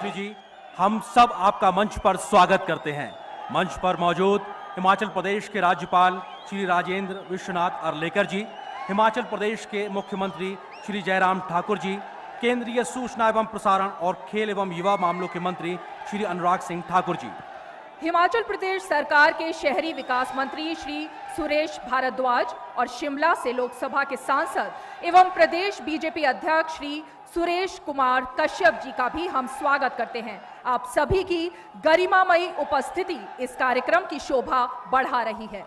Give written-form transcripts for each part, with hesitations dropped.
प्रधानमंत्री जी, हम सब आपका मंच पर स्वागत करते हैं। मंच पर मौजूद हिमाचल प्रदेश के राज्यपाल श्री राजेंद्र विश्वनाथ अर्लेकर जी, हिमाचल प्रदेश के मुख्यमंत्री श्री जयराम ठाकुर जी, केंद्रीय सूचना एवं प्रसारण और खेल एवं युवा मामलों के मंत्री श्री अनुराग सिंह ठाकुर जी, हिमाचल प्रदेश सरकार के शहरी विकास मंत्री श्री सुरेश भारद्वाज और शिमला से लोकसभा के सांसद एवं प्रदेश बीजेपी अध्यक्ष श्री सुरेश कुमार कश्यप जी का भी हम स्वागत करते हैं। आप सभी की गरिमामयी उपस्थिति इस कार्यक्रम की शोभा बढ़ा रही है।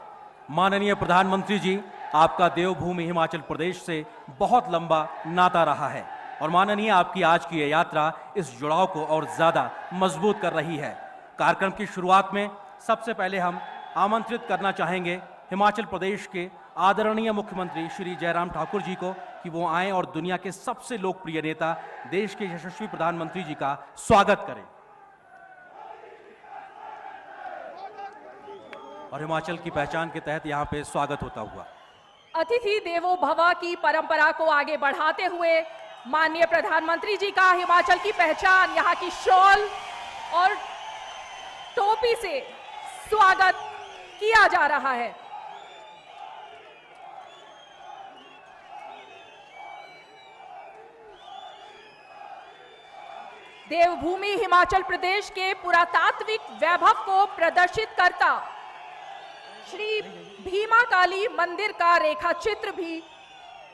माननीय प्रधानमंत्री जी, आपका देवभूमि हिमाचल प्रदेश से बहुत लंबा नाता रहा है और माननीय आपकी आज की यह यात्रा इस जुड़ाव को और ज्यादा मजबूत कर रही है। कार्यक्रम की शुरुआत में सबसे पहले हम आमंत्रित करना चाहेंगे हिमाचल प्रदेश के आदरणीय मुख्यमंत्री श्री जयराम ठाकुर जी को कि वो आएं और दुनिया के सबसे लोकप्रिय नेता, देश के यशस्वी प्रधानमंत्री जी का स्वागत करें। और हिमाचल की पहचान के तहत यहाँ पे स्वागत होता हुआ अतिथि देवो भव की परंपरा को आगे बढ़ाते हुए माननीय प्रधानमंत्री जी का हिमाचल की पहचान, यहाँ की शॉल और टोपी से स्वागत किया जा रहा है। देवभूमि हिमाचल प्रदेश के पुरातात्विक वैभव को प्रदर्शित करता श्री भीमा काली मंदिर का रेखा चित्र भी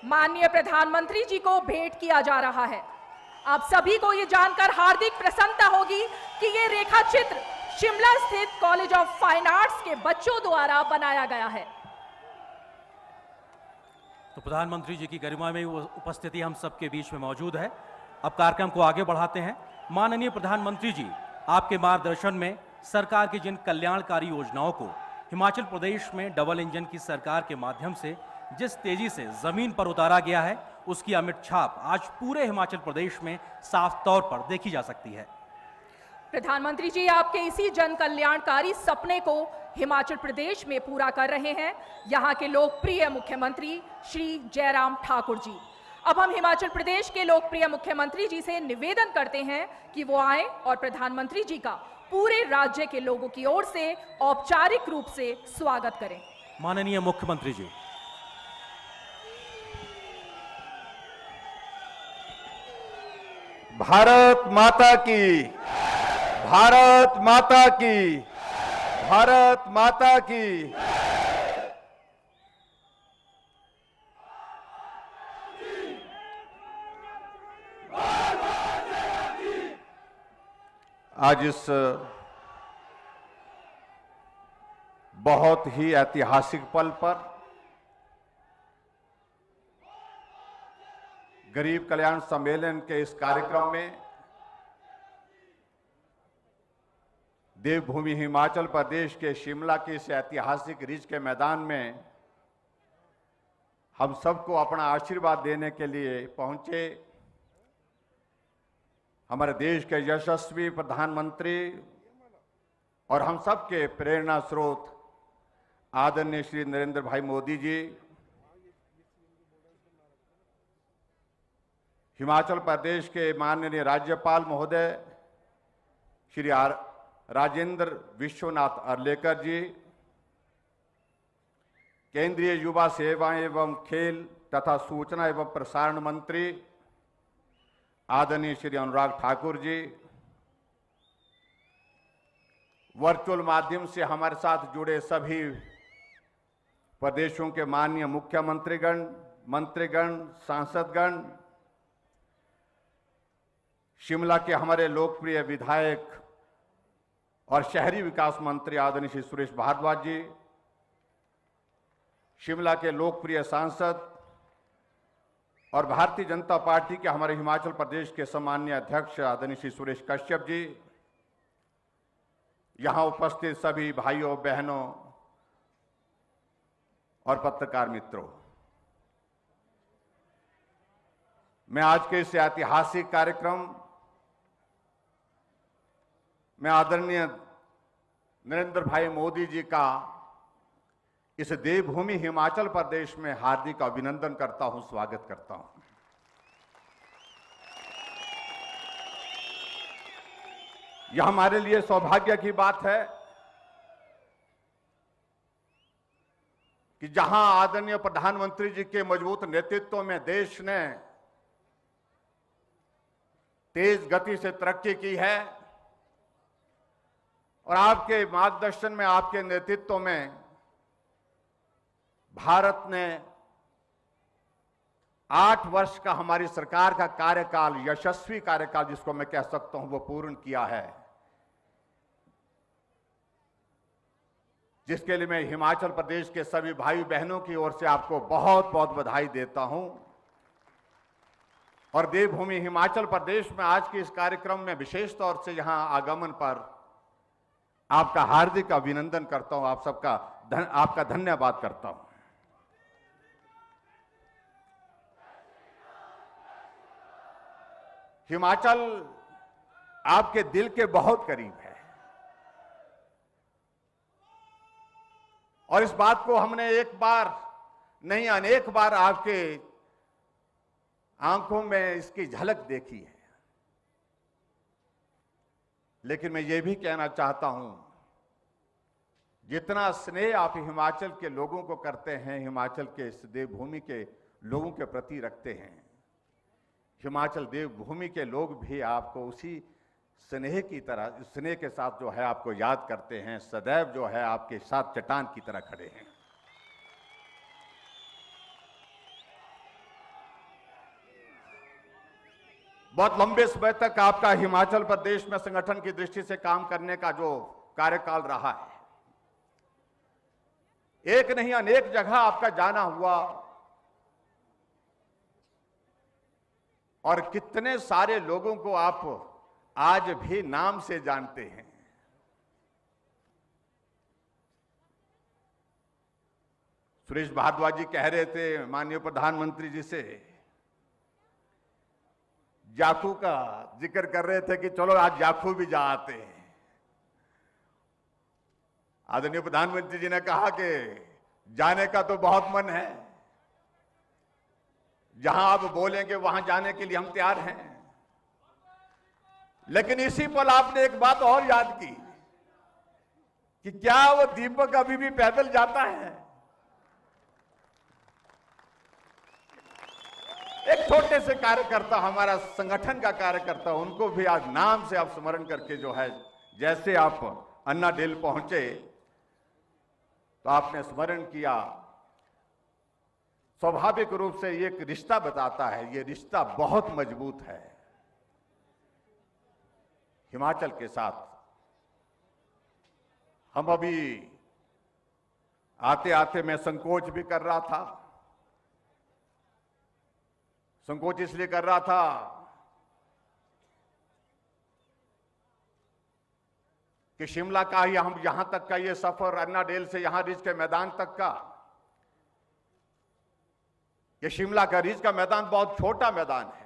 माननीय प्रधानमंत्री जी को भेंट किया जा रहा है। आप सभी को ये जानकर हार्दिक प्रसन्नता होगी कि ये रेखा चित्र शिमला स्थित कॉलेज ऑफ फाइन आर्ट्स के बच्चों द्वारा बनाया गया है। तो प्रधानमंत्री जी की गरिमा में वो उपस्थिति हम सबके बीच में मौजूद है। अब कार्यक्रम को आगे बढ़ाते हैं। माननीय प्रधानमंत्री जी, आपके मार्गदर्शन में सरकार की जिन कल्याणकारी योजनाओं को हिमाचल प्रदेश में डबल इंजन की सरकार के माध्यम से जिस तेजी से जमीन पर उतारा गया है, उसकी अमिट छाप आज पूरे हिमाचल प्रदेश में साफ तौर पर देखी जा सकती है। प्रधानमंत्री जी आपके इसी जन कल्याणकारी सपने को हिमाचल प्रदेश में पूरा कर रहे हैं यहाँ के लोकप्रिय मुख्यमंत्री श्री जयराम ठाकुर जी। अब हम हिमाचल प्रदेश के लोकप्रिय मुख्यमंत्री जी से निवेदन करते हैं कि वो आए और प्रधानमंत्री जी का पूरे राज्य के लोगों की ओर से औपचारिक रूप से स्वागत करें। माननीय मुख्यमंत्री जी। भारत माता की, भारत माता की, भारत माता की। आज इस बहुत ही ऐतिहासिक पल पर गरीब कल्याण सम्मेलन के इस कार्यक्रम में देवभूमि हिमाचल प्रदेश के शिमला के इस ऐतिहासिक रिज के मैदान में हम सबको अपना आशीर्वाद देने के लिए पहुंचे हमारे देश के यशस्वी प्रधानमंत्री और हम सबके प्रेरणा स्रोत आदरणीय श्री नरेंद्र भाई मोदी जी, हिमाचल प्रदेश के माननीय राज्यपाल महोदय श्री राजेंद्र विश्वनाथ अर्लेकर जी, केंद्रीय युवा सेवाएं एवं खेल तथा सूचना एवं प्रसारण मंत्री आदरणीय श्री अनुराग ठाकुर जी, वर्चुअल माध्यम से हमारे साथ जुड़े सभी प्रदेशों के माननीय मुख्यमंत्रीगण, मंत्रीगण, सांसदगण, शिमला के हमारे लोकप्रिय विधायक और शहरी विकास मंत्री आदरणीय श्री सुरेश भारद्वाज जी, शिमला के लोकप्रिय सांसद और भारतीय जनता पार्टी के हमारे हिमाचल प्रदेश के सम्माननीय अध्यक्ष आदरणीय श्री सुरेश कश्यप जी, यहां उपस्थित सभी भाइयों बहनों और पत्रकार मित्रों, मैं आज के इस ऐतिहासिक कार्यक्रम में आदरणीय नरेंद्र भाई मोदी जी का इस देवभूमि हिमाचल प्रदेश में हार्दिक अभिनंदन करता हूं, स्वागत करता हूं। यह हमारे लिए सौभाग्य की बात है कि जहां आदरणीय प्रधानमंत्री जी के मजबूत नेतृत्व में देश ने तेज गति से तरक्की की है और आपके मार्गदर्शन में, आपके नेतृत्व में भारत ने 8 वर्ष का हमारी सरकार का कार्यकाल, यशस्वी कार्यकाल जिसको मैं कह सकता हूं, वो पूर्ण किया है, जिसके लिए मैं हिमाचल प्रदेश के सभी भाई बहनों की ओर से आपको बहुत बहुत बधाई देता हूं। और देवभूमि हिमाचल प्रदेश में आज के इस कार्यक्रम में विशेष तौर से यहां आगमन पर आपका हार्दिक अभिनंदन करता हूं, आपका धन्यवाद करता हूं। हिमाचल आपके दिल के बहुत करीब है और इस बात को हमने एक बार नहीं अनेक बार आपके आंखों में इसकी झलक देखी है। लेकिन मैं ये भी कहना चाहता हूं, जितना स्नेह आप हिमाचल के लोगों को करते हैं, हिमाचल के इस देवभूमि के लोगों के प्रति रखते हैं, हिमाचल देवभूमि के लोग भी आपको उसी स्नेह की तरह, स्नेह के साथ जो है आपको याद करते हैं, सदैव जो है आपके साथ चट्टान की तरह खड़े हैं। बहुत लंबे समय तक आपका हिमाचल प्रदेश में संगठन की दृष्टि से काम करने का जो कार्यकाल रहा है, एक नहीं अनेक जगह आपका जाना हुआ और कितने सारे लोगों को आप आज भी नाम से जानते हैं। सुरेश भारद्वाज जी कह रहे थे माननीय प्रधानमंत्री जी से, जाखू का जिक्र कर रहे थे कि चलो आज जाखू भी जा आते हैं। आदरणीय प्रधानमंत्री जी ने कहा कि जाने का तो बहुत मन है, जहां आप बोलेंगे वहां जाने के लिए हम तैयार हैं। लेकिन इसी पल आपने एक बात और याद की कि क्या वो दीपक अभी भी पैदल जाता है? एक छोटे से कार्यकर्ता, हमारा संगठन का कार्यकर्ता, उनको भी आज नाम से आप स्मरण करके जो है, जैसे आप अन्नाडेल पहुंचे तो आपने स्मरण किया, स्वाभाविक रूप से ये एक रिश्ता बताता है, ये रिश्ता बहुत मजबूत है हिमाचल के साथ। हम अभी आते आते मैं संकोच भी कर रहा था। संकोच इसलिए कर रहा था कि शिमला का ही हम यहां तक का ये सफर, अन्नाडेल से यहां रिज के मैदान तक का, ये शिमला का रिज का मैदान बहुत छोटा मैदान है।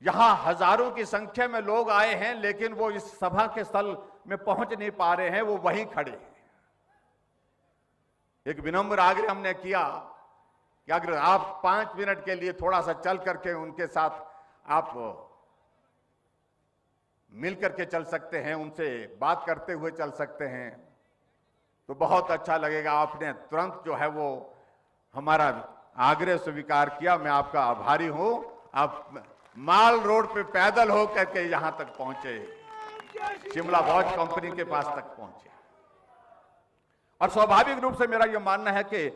यहां हजारों की संख्या में लोग आए हैं, लेकिन वो इस सभा के स्थल में पहुंच नहीं पा रहे हैं, वो वहीं खड़े हैं। एक विनम्र आग्रह हमने किया कि अगर आप 5 मिनट के लिए थोड़ा सा चल करके उनके साथ आप मिल करके चल सकते हैं, उनसे बात करते हुए चल सकते हैं, तो बहुत अच्छा लगेगा। आपने तुरंत जो है वो हमारा आग्रह स्वीकार किया, मैं आपका आभारी हूं। आप माल रोड पे पैदल हो करके यहां तक पहुंचे, शिमला वॉच कंपनी के पास तक पहुंचे। और स्वाभाविक रूप से मेरा यह मानना है कि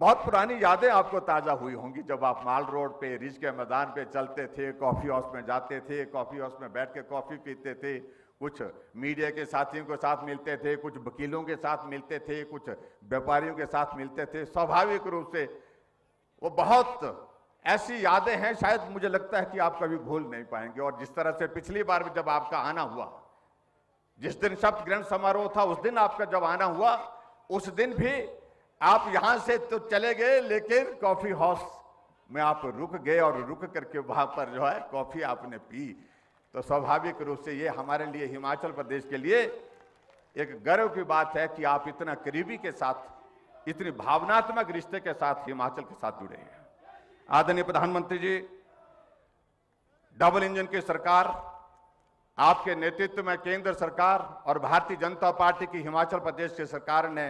बहुत पुरानी यादें आपको ताजा हुई होंगी जब आप माल रोड पे रिज के मैदान पे चलते थे, कॉफी हाउस में जाते थे, कॉफी हाउस में बैठ के कॉफी पीते थे, कुछ मीडिया के साथियों के साथ मिलते थे, कुछ वकीलों के साथ मिलते थे, कुछ व्यापारियों के साथ मिलते थे। स्वाभाविक रूप से वो बहुत ऐसी यादें हैं, शायद मुझे लगता है कि आप कभी भूल नहीं पाएंगे। और जिस तरह से पिछली बार जब आपका आना हुआ, जिस दिन शपथ ग्रहण समारोह था, उस दिन आपका जब आना हुआ, उस दिन भी आप यहां से तो चले गए, लेकिन कॉफी हाउस में आप रुक गए और रुक करके वहां पर जो है कॉफी आपने पी। तो स्वाभाविक रूप से ये हमारे लिए, हिमाचल प्रदेश के लिए एक गर्व की बात है कि आप इतना करीबी के साथ, इतनी भावनात्मक रिश्ते के साथ हिमाचल के साथ जुड़े हैं। आदरणीय प्रधानमंत्री जी, डबल इंजन की सरकार, आपके नेतृत्व में केंद्र सरकार और भारतीय जनता पार्टी की हिमाचल प्रदेश की सरकार ने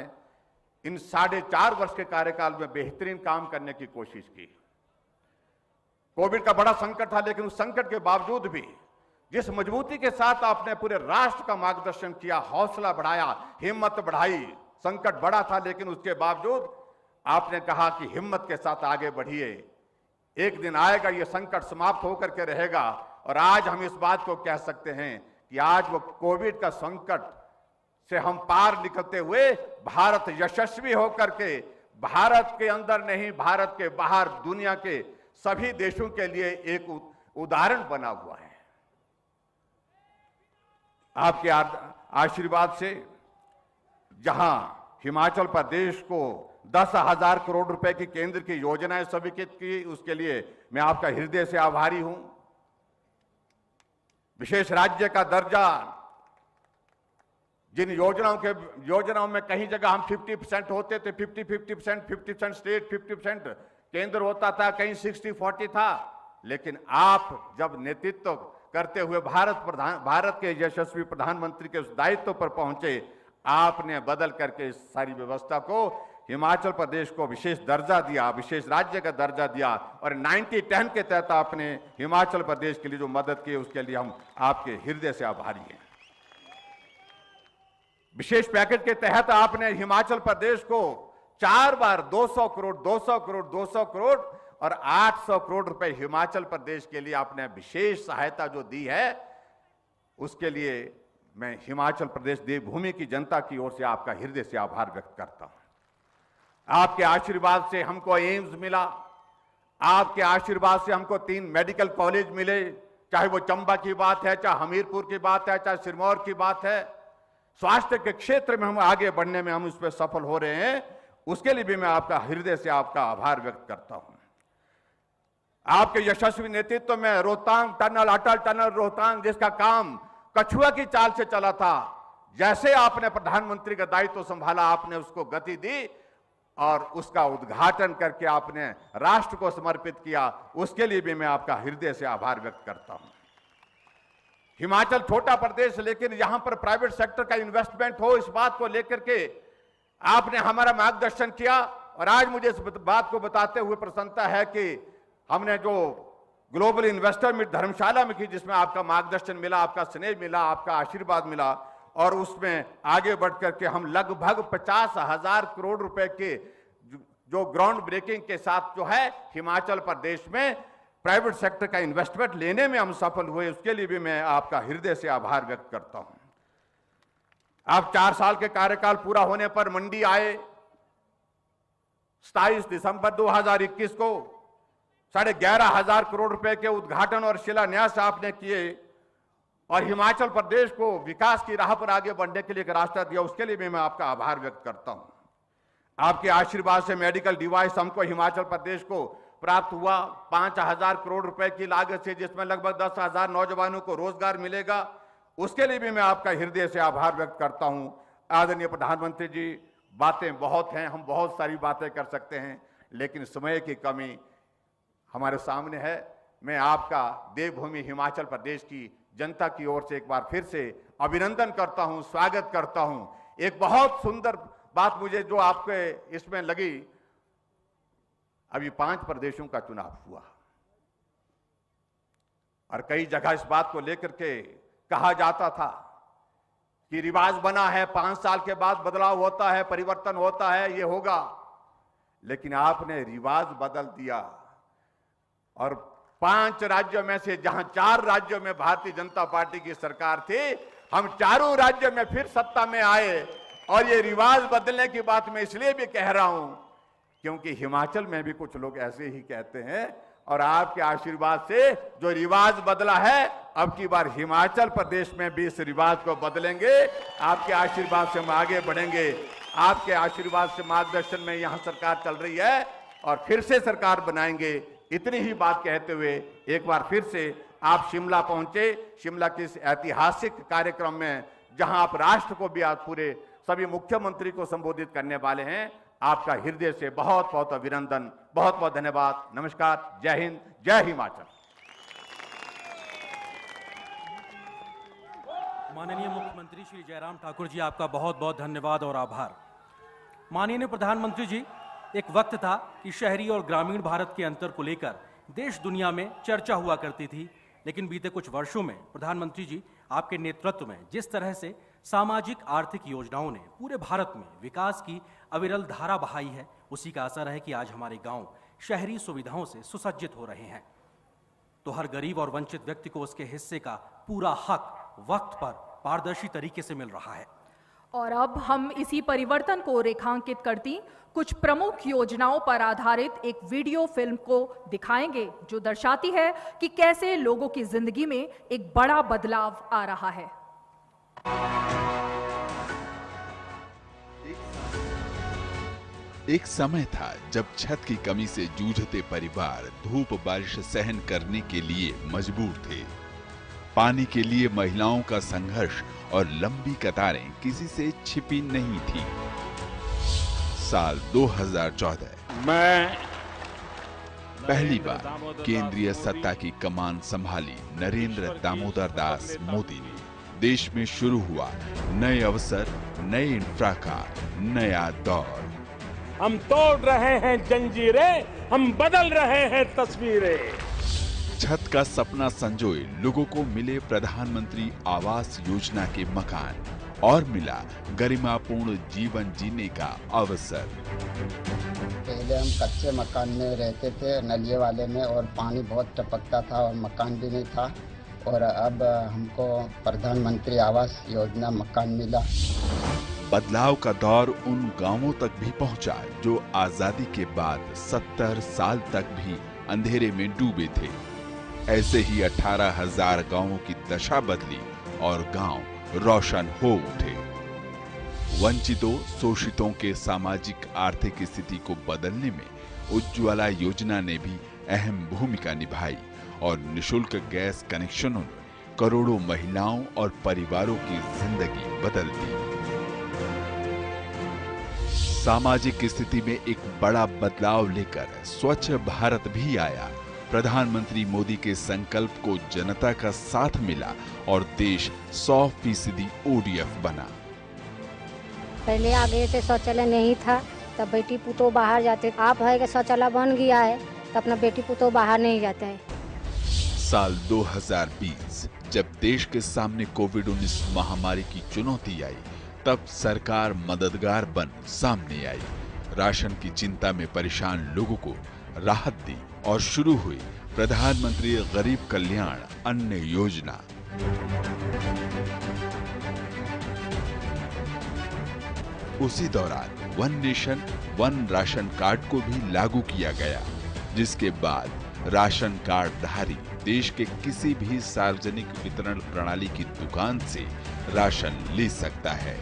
इन 4.5 वर्ष के कार्यकाल में बेहतरीन काम करने की कोशिश की। कोविड का बड़ा संकट था, लेकिन उस संकट के बावजूद भी जिस मजबूती के साथ आपने पूरे राष्ट्र का मार्गदर्शन किया, हौसला बढ़ाया, हिम्मत बढ़ाई, संकट बड़ा था लेकिन उसके बावजूद आपने कहा कि हिम्मत के साथ आगे बढ़िए, एक दिन आएगा ये संकट समाप्त होकर के रहेगा। और आज हम इस बात को कह सकते हैं कि आज वो कोविड का संकट से हम पार निकलते हुए भारत यशस्वी होकर के भारत के अंदर नहीं, भारत के बाहर दुनिया के सभी देशों के लिए एक उदाहरण बना हुआ है। आपके आशीर्वाद से जहां हिमाचल प्रदेश को 10,000 करोड़ रुपए की केंद्र की योजनाएं स्वीकृत की, उसके लिए मैं आपका हृदय से आभारी हूं। विशेष राज्य का दर्जा, जिन योजनाओं में कहीं जगह हम 50% होते थे, 50% स्टेट, 50% केंद्र होता था, कहीं 60-40 था, लेकिन आप जब नेतृत्व करते हुए भारत के यशस्वी प्रधानमंत्री के उस दायित्व पर पहुंचे, आपने बदल करके इस सारी व्यवस्था को हिमाचल प्रदेश को विशेष दर्जा दिया, विशेष राज्य का दर्जा दिया और 90-10 के तहत आपने हिमाचल प्रदेश के लिए जो मदद की उसके लिए हम आपके हृदय से आभारी हैं। विशेष पैकेज के तहत आपने हिमाचल प्रदेश को 4 बार 200 करोड़, 200 करोड़, 200 करोड़ और 800 करोड़ रुपए हिमाचल प्रदेश के लिए आपने विशेष सहायता जो दी है, उसके लिए मैं हिमाचल प्रदेश देवभूमि की जनता की ओर से आपका हृदय से आभार व्यक्त करता हूं। आपके आशीर्वाद से हमको एम्स मिला, आपके आशीर्वाद से हमको 3 मेडिकल कॉलेज मिले, चाहे वो चंबा की बात है, चाहे हमीरपुर की बात है, चाहे सिरमौर की बात है। स्वास्थ्य के क्षेत्र में हम आगे बढ़ने में हम उस पर सफल हो रहे हैं, उसके लिए भी मैं आपका हृदय से आपका आभार व्यक्त करता हूं। आपके यशस्वी नेतृत्व में रोहतांग टनल, अटल टनल रोहतांग, जिसका काम कछुआ की चाल से चला था, जैसे आपने प्रधानमंत्री का दायित्व संभाला, आपने उसको गति दी और उसका उद्घाटन करके आपने राष्ट्र को समर्पित किया, उसके लिए भी मैं आपका हृदय से आभार व्यक्त करता हूं। हिमाचल छोटा प्रदेश, लेकिन यहां पर प्राइवेट सेक्टर का इन्वेस्टमेंट हो, इस बात को लेकर के आपने हमारा मार्गदर्शन किया और आज मुझे इस बात को बताते हुए प्रसन्नता है कि हमने जो ग्लोबल इन्वेस्टर मीट धर्मशाला में की, जिसमें आपका मार्गदर्शन मिला, आपका स्नेह मिला, आपका आशीर्वाद मिला और उसमें आगे बढ़ करके हम लगभग 50,000 करोड़ रुपए के जो ग्राउंड ब्रेकिंग के साथ जो है हिमाचल प्रदेश में प्राइवेट सेक्टर का इन्वेस्टमेंट लेने में हम सफल हुए, उसके लिए भी मैं आपका हृदय से आभार व्यक्त करता हूं। आप 4 साल के कार्यकाल पूरा होने पर मंडी आए, 27 दिसंबर 2021 को 11,500 करोड़ रुपए के उद्घाटन और शिलान्यास आपने किए और हिमाचल प्रदेश को विकास की राह पर आगे बढ़ने के लिए एक रास्ता दिया, उसके लिए भी मैं आपका आभार व्यक्त करता हूं। आपके आशीर्वाद से मेडिकल डिवाइस हमको हिमाचल प्रदेश को प्राप्त हुआ 5,000 करोड़ रुपए की लागत से, जिसमें लगभग 10,000 नौजवानों को रोजगार मिलेगा, उसके लिए भी मैं आपका हृदय से आभार व्यक्त करता हूं। आदरणीय प्रधानमंत्री जी, बातें बहुत हैं, हम बहुत सारी बातें कर सकते हैं, लेकिन समय की कमी हमारे सामने है। मैं आपका देवभूमि हिमाचल प्रदेश की जनता की ओर से एक बार फिर से अभिनंदन करता हूं, स्वागत करता हूं। एक बहुत सुंदर बात मुझे जो आपके इसमें लगी, अभी 5 प्रदेशों का चुनाव हुआ और कई जगह इस बात को लेकर के कहा जाता था कि रिवाज बना है, 5 साल के बाद बदलाव होता है, परिवर्तन होता है, ये होगा, लेकिन आपने रिवाज बदल दिया और 5 राज्यों में से जहां 4 राज्यों में भारतीय जनता पार्टी की सरकार थी, हम चारों राज्यों में फिर सत्ता में आए। और ये रिवाज बदलने की बात मैं इसलिए भी कह रहा हूं क्योंकि हिमाचल में भी कुछ लोग ऐसे ही कहते हैं और आपके आशीर्वाद से जो रिवाज बदला है, अब की बार हिमाचल प्रदेश में भी इस रिवाज को बदलेंगे। आपके आशीर्वाद से हम आगे बढ़ेंगे, आपके आशीर्वाद से मार्गदर्शन में यहां सरकार चल रही है और फिर से सरकार बनाएंगे। इतनी ही बात कहते हुए एक बार फिर से आप शिमला पहुंचे, शिमला के इस ऐतिहासिक कार्यक्रम में जहां आप राष्ट्र को भी आज पूरे सभी मुख्यमंत्री को संबोधित करने वाले हैं, आपका हृदय से बहुत बहुत अभिनंदन, बहुत बहुत धन्यवाद। नमस्कार, जय हिंद, जय हिमाचल। माननीय मुख्यमंत्री श्री जयराम ठाकुर जी, आपका बहुत बहुत धन्यवाद और आभार। माननीय प्रधानमंत्री जी, एक वक्त था कि शहरी और ग्रामीण भारत के अंतर को लेकर देश दुनिया में चर्चा हुआ करती थी, लेकिन बीते कुछ वर्षों में प्रधानमंत्री जी आपके नेतृत्व में जिस तरह से सामाजिक आर्थिक योजनाओं ने पूरे भारत में विकास की अविरल धारा बहाई है, उसी का असर है कि आज हमारे गांव शहरी सुविधाओं से सुसज्जित हो रहे हैं। तो हर गरीब और वंचित व्यक्ति को उसके हिस्से का पूरा हक वक्त पर पारदर्शी तरीके से मिल रहा है। और अब हम इसी परिवर्तन को रेखांकित करती कुछ प्रमुख योजनाओं पर आधारित एक वीडियो फिल्म को दिखाएंगे, जो दर्शाती है कि कैसे लोगों की जिंदगी में एक बड़ा बदलाव आ रहा है। एक समय था जब छत की कमी से जूझते परिवार धूप बारिश सहन करने के लिए मजबूर थे। पानी के लिए महिलाओं का संघर्ष और लंबी कतारें किसी से छिपी नहीं थी। साल 2014 मैं पहली बार केंद्रीय सत्ता की कमान संभाली नरेंद्र दामोदर दास मोदी ने देश में शुरू हुआ नए अवसर, नए इंफ्रा का नया दौर। हम तोड़ रहे हैं जंजीरें, हम बदल रहे हैं तस्वीरें। छत का सपना संजोए लोगों को मिले प्रधानमंत्री आवास योजना के मकान और मिला गरिमापूर्ण जीवन जीने का अवसर। पहले हम कच्चे मकान में रहते थे, नलिये वाले में, और पानी बहुत टपकता था और मकान भी नहीं था, और अब हमको प्रधानमंत्री आवास योजना मकान मिला। बदलाव का दौर उन गांवों तक भी पहुंचा जो आजादी के बाद 70 साल तक भी अंधेरे में डूबे थे। ऐसे ही 18,000 गांवों की दशा बदली और गांव रोशन हो उठे। वंचितों, शोषितों के सामाजिक आर्थिक स्थिति को बदलने में उज्ज्वला योजना ने भी अहम भूमिका निभाई और निशुल्क गैस कनेक्शनों ने करोड़ों महिलाओं और परिवारों की जिंदगी बदल दी। सामाजिक स्थिति में एक बड़ा बदलाव लेकर स्वच्छ भारत भी आया। प्रधानमंत्री मोदी के संकल्प को जनता का साथ मिला और देश 100% ODF बना। पहले आगे से शौचालय नहीं था, तब बेटी पुतो बाहर जाते। आप है कि शौचालय बन गया है, तो अपना बेटी पुतो बाहर नहीं जाता है। साल 2020 जब देश के सामने कोविड-19 महामारी की चुनौती आई, तब सरकार मददगार बन सामने आई। राशन की चिंता में परेशान लोगों को राहत दी और शुरू हुई प्रधानमंत्री गरीब कल्याण अन्न योजना। उसी दौरान one nation one ration card को भी लागू किया गया, जिसके बाद राशन कार्ड धारी देश के किसी भी सार्वजनिक वितरण प्रणाली की दुकान से राशन ले सकता है।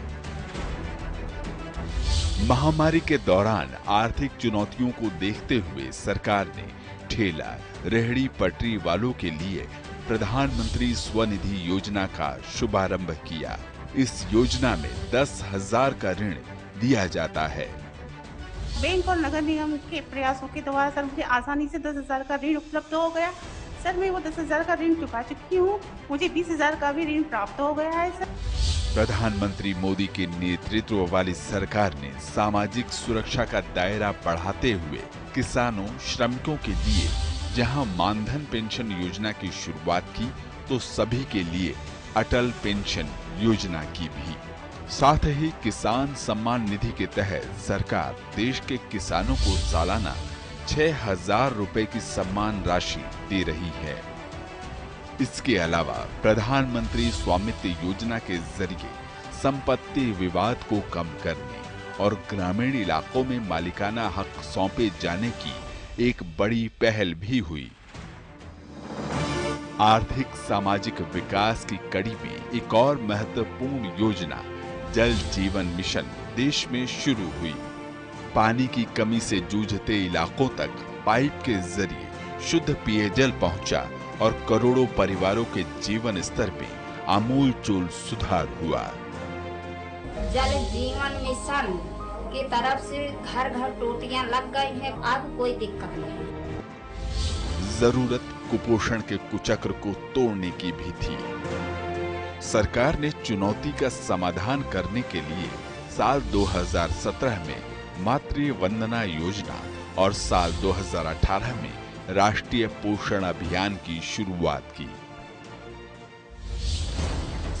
महामारी के दौरान आर्थिक चुनौतियों को देखते हुए सरकार ने ठेला, रेहड़ी पटरी वालों के लिए प्रधानमंत्री स्वनिधि योजना का शुभारंभ किया। इस योजना में 10,000 का ऋण दिया जाता है। बैंक और नगर निगम के प्रयासों के द्वारा सर मुझे आसानी से 10,000 का ऋण उपलब्ध हो गया। सर मैं वो 10,000 का ऋण चुका चुकी हूँ, मुझे 20,000 का भी ऋण प्राप्त हो गया है। सर प्रधानमंत्री मोदी के नेतृत्व वाली सरकार ने सामाजिक सुरक्षा का दायरा बढ़ाते हुए किसानों, श्रमिकों के लिए जहां मानधन पेंशन योजना की शुरुआत की, तो सभी के लिए अटल पेंशन योजना की भी। साथ ही किसान सम्मान निधि के तहत सरकार देश के किसानों को सालाना 6,000 रुपए की सम्मान राशि दे रही है। इसके अलावा प्रधानमंत्री स्वामित्व योजना के जरिए संपत्ति विवाद को कम करने और ग्रामीण इलाकों में मालिकाना हक सौंपे जाने की एक बड़ी पहल भी हुई। आर्थिक सामाजिक विकास की कड़ी में एक और महत्वपूर्ण योजना जल जीवन मिशन देश में शुरू हुई। पानी की कमी से जूझते इलाकों तक पाइप के जरिए शुद्ध पेयजल पहुंचा और करोड़ों परिवारों के जीवन स्तर पे आमूलचूल सुधार हुआ। जल जीवन मिशन की तरफ से घर घर टोटियां लग गई हैं, अब कोई दिक्कत नहीं। जरूरत कुपोषण के कुचक्र को तोड़ने की भी थी। सरकार ने चुनौती का समाधान करने के लिए साल 2017 में मातृ वंदना योजना और साल 2018 में राष्ट्रीय पोषण अभियान की शुरुआत की।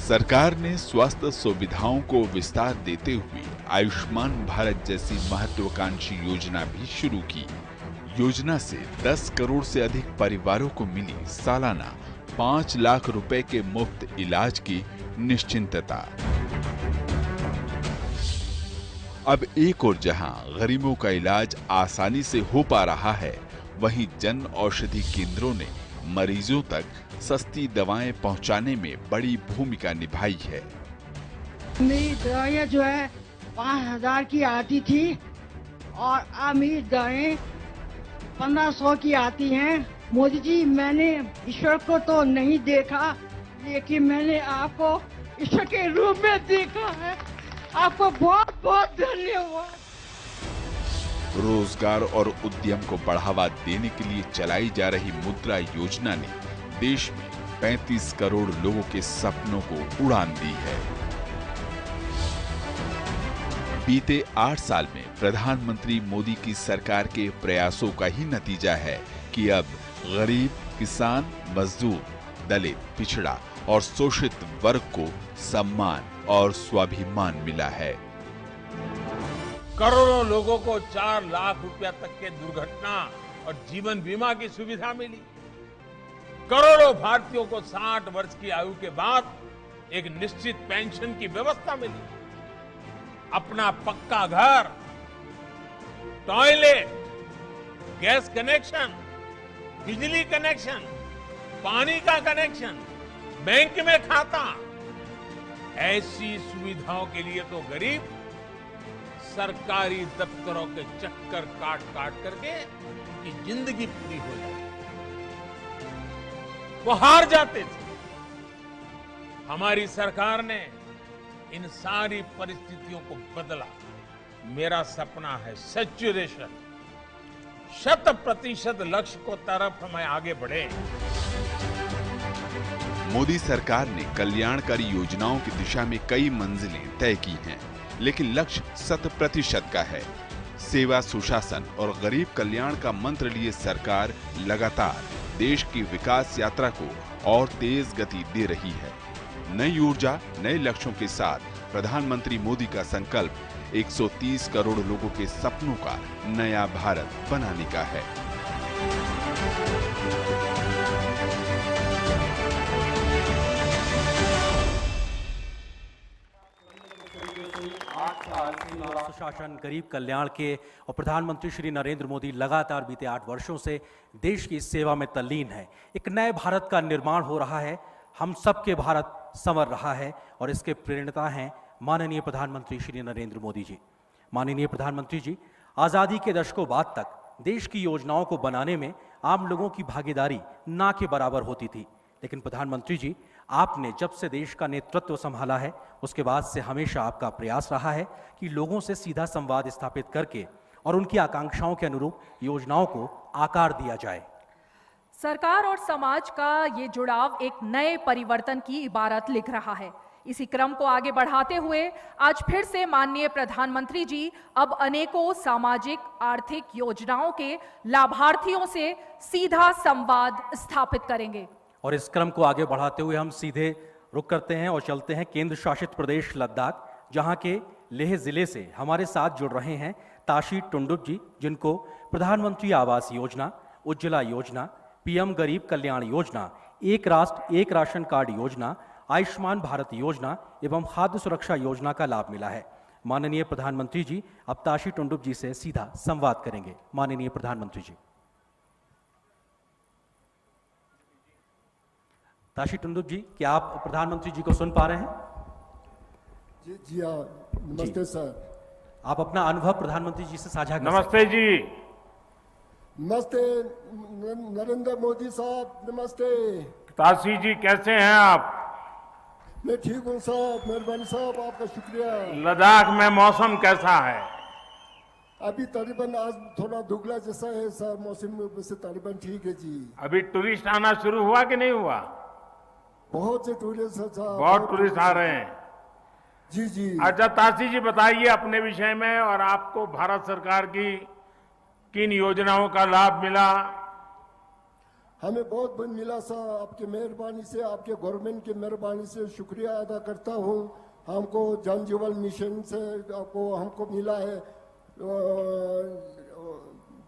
सरकार ने स्वास्थ्य सुविधाओं को विस्तार देते हुए आयुष्मान भारत जैसी महत्वाकांक्षी योजना भी शुरू की। योजना से 10 करोड़ से अधिक परिवारों को मिली सालाना 5 लाख रुपए के मुफ्त इलाज की निश्चिंतता। अब एक और जहां गरीबों का इलाज आसानी से हो पा रहा है, वहीं जन औषधि केंद्रों ने मरीजों तक सस्ती दवाएं पहुंचाने में बड़ी भूमिका निभाई है। मेरी दवाइयाँ जो है 5,000 की आती थी और अब मेरी दवाएं 1,500 की आती हैं। मोदी जी, मैंने ईश्वर को तो नहीं देखा, लेकिन मैंने आपको ईश्वर के रूप में देखा है। आपको बहुत बहुत धन्यवाद। रोजगार और उद्यम को बढ़ावा देने के लिए चलाई जा रही मुद्रा योजना ने देश में 35 करोड़ लोगों के सपनों को उड़ान दी है। बीते 8 साल में प्रधानमंत्री मोदी की सरकार के प्रयासों का ही नतीजा है कि अब गरीब, किसान, मजदूर, दलित, पिछड़ा और शोषित वर्ग को सम्मान और स्वाभिमान मिला है। करोड़ों लोगों को 4 लाख रुपया तक के दुर्घटना और जीवन बीमा की सुविधा मिली। करोड़ों भारतीयों को 60 वर्ष की आयु के बाद एक निश्चित पेंशन की व्यवस्था मिली। अपना पक्का घर, टॉयलेट, गैस कनेक्शन, बिजली कनेक्शन, पानी का कनेक्शन, बैंक में खाता, ऐसी सुविधाओं के लिए तो गरीब सरकारी दफ्तरों के चक्कर काट काट करके उनकी जिंदगी पूरी हो जाती, वो हार जाते थे। हमारी सरकार ने इन सारी परिस्थितियों को बदला। मेरा सपना है सैचुरेशन, 100% लक्ष्य को तरफ हमें आगे बढ़े। मोदी सरकार ने कल्याणकारी योजनाओं की दिशा में कई मंजिलें तय की हैं, लेकिन लक्ष्य 100% का है। सेवा, सुशासन और गरीब कल्याण का मंत्र लिए सरकार लगातार देश की विकास यात्रा को और तेज गति दे रही है। नई ऊर्जा, नए लक्ष्यों के साथ प्रधानमंत्री मोदी का संकल्प 130 करोड़ लोगों के सपनों का नया भारत बनाने का है। सुशासन, गरीब कल्याण के और प्रधानमंत्री श्री नरेंद्र मोदी लगातार बीते 8 वर्षों से देश की सेवा में तल्लीन है। एक नए भारत का निर्माण हो रहा है, हम सबके भारत संवर रहा है और इसके प्रेरणा हैं माननीय प्रधानमंत्री श्री नरेंद्र मोदी जी। माननीय प्रधानमंत्री जी, आज़ादी के दशकों बाद तक देश की योजनाओं को बनाने में आम लोगों की भागीदारी ना के बराबर होती थी, लेकिन प्रधानमंत्री जी, आपने जब से देश का नेतृत्व संभाला है, उसके बाद से हमेशा आपका प्रयास रहा है कि लोगों से सीधा संवाद स्थापित करके और उनकी आकांक्षाओं के अनुरूप योजनाओं को आकार दिया जाए। सरकार और समाज का ये जुड़ाव एक नए परिवर्तन की इबारत लिख रहा है। इसी क्रम को आगे बढ़ाते हुए आज फिर से माननीय प्रधानमंत्री जी अब अनेकों सामाजिक आर्थिक योजनाओं के लाभार्थियों से सीधा संवाद स्थापित करेंगे। और इस क्रम को आगे बढ़ाते हुए हम सीधे रुक करते हैं और चलते हैं केंद्र शासित प्रदेश लद्दाख, जहां के लेह जिले से हमारे साथ जुड़ रहे हैं ताशी टुंडुप जी, जिनको प्रधानमंत्री आवास योजना, उज्ज्वला योजना, पीएम गरीब कल्याण योजना, एक राष्ट्र एक राशन कार्ड योजना, आयुष्मान भारत योजना एवं खाद्य सुरक्षा योजना का लाभ मिला है। माननीय प्रधानमंत्री जी अब ताशी टुंडुप जी से सीधा संवाद करेंगे। माननीय प्रधानमंत्री जी। ताशी टुंडुप जी, क्या आप प्रधानमंत्री जी को सुन पा रहे हैं? जी हाँ, नमस्ते सर। आप अपना अनुभव प्रधानमंत्री जी से साझा करें। नमस्ते जी। नमस्ते नरेंद्र मोदी साहब, नमस्ते। ताशी जी, कैसे हैं आप? मैं ठीक हूँ साहब, मेहरबानी साहब, आपका शुक्रिया। लद्दाख में मौसम कैसा है? अभी तकरीबन आज थोड़ा दुगला जैसा है सर, मौसम में से तकरीबन ठीक है जी। अभी टूरिस्ट आना शुरू हुआ कि नहीं हुआ? बहुत से टूरिस्ट बहुत टूरिस्ट आ रहे हैं। जी जी। अच्छा ताशी जी बताइए अपने विषय में, और आपको भारत सरकार की किन योजनाओं का लाभ मिला? हमें बहुत मिला सर, आपके मेहरबानी से, आपके गवर्नमेंट की मेहरबानी से शुक्रिया अदा करता हूँ। हमको जन जीवन मिशन से हमको मिला है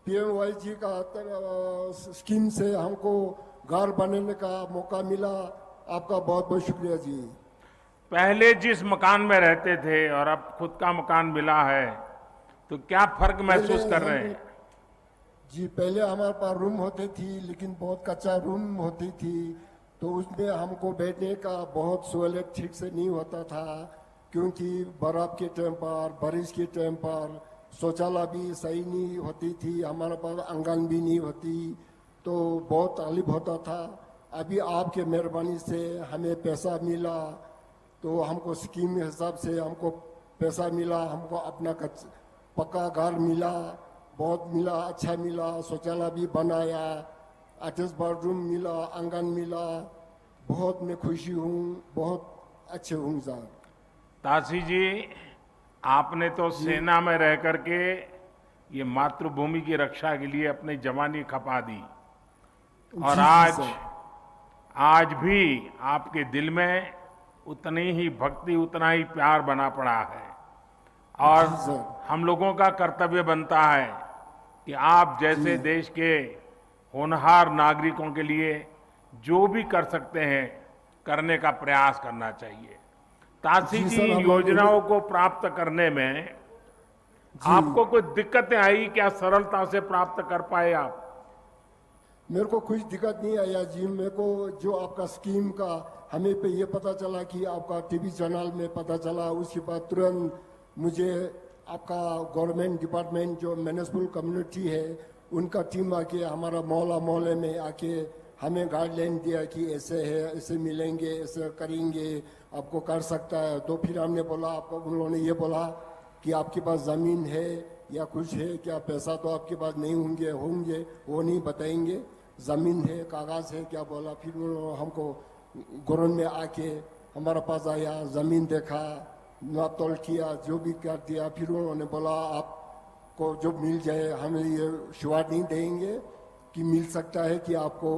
PMYG का स्कीम से हमको घर बनाने का मौका मिला। आपका बहुत बहुत शुक्रिया जी। पहले जिस मकान में रहते थे और अब खुद का मकान मिला है, तो क्या फर्क महसूस कर रहे हैं? जी पहले हमारे पास रूम होती थी, लेकिन बहुत कच्चा रूम होती थी, तो उसमें हमको बैठने का बहुत सहूलियत ठीक से नहीं होता था, क्योंकि बर्फ के टाइम पर, बारिश के टाइम पर शौचालय भी सही नहीं होती थी, हमारे पास आंगन भी नहीं होती, तो बहुत तकलीफ होता था। अभी आपके मेहरबानी से हमें पैसा मिला, तो हमको स्कीम के हिसाब से हमको पैसा मिला, हमको अपना पक्का घर मिला, बहुत मिला, अच्छा मिला, शौचालय भी बनाया, अटैच बाथरूम मिला, आंगन मिला, बहुत मैं खुशी हूँ, बहुत अच्छे हूँ सर। ताशी जी, आपने तो सेना में रह करके ये मातृभूमि की रक्षा के लिए अपनी जवानी खपा दी, और आज भी आपके दिल में उतनी ही भक्ति, उतना ही प्यार बना पड़ा है, और हम लोगों का कर्तव्य बनता है कि आप जैसे देश के होनहार नागरिकों के लिए जो भी कर सकते हैं करने का प्रयास करना चाहिए। ताशी जी, योजनाओं को प्राप्त करने में आपको कोई दिक्कतें आई क्या? सरलता से प्राप्त कर पाए आप? मेरे को कुछ दिक्कत नहीं आया जी। मेरे को जो आपका स्कीम का हमें पे ये पता चला कि आपका टीवी चैनल में पता चला, उसके बाद तुरंत मुझे आपका गवर्नमेंट डिपार्टमेंट जो म्युनिसिपल कम्युनिटी है उनका टीम आके हमारा मोहल्ले में आके हमें गाइडलाइन दिया कि ऐसे है, ऐसे मिलेंगे, ऐसे करेंगे, आपको कर सकता है। तो फिर हमने बोला, आपको उन लोगों ने ये बोला कि आपके पास ज़मीन है या कुछ है क्या? पैसा तो आपके पास नहीं होंगे वो नहीं बताएंगे, ज़मीन है, कागज़ है क्या? बोला। फिर उन्होंने हमको गवर्नमेंट में आके हमारे पास आया, ज़मीन देखा, नाप तोल किया, जो भी कर दिया। फिर उन्होंने बोला आपको जो मिल जाए, हम ये शुरुआत नहीं देंगे कि मिल सकता है कि आपको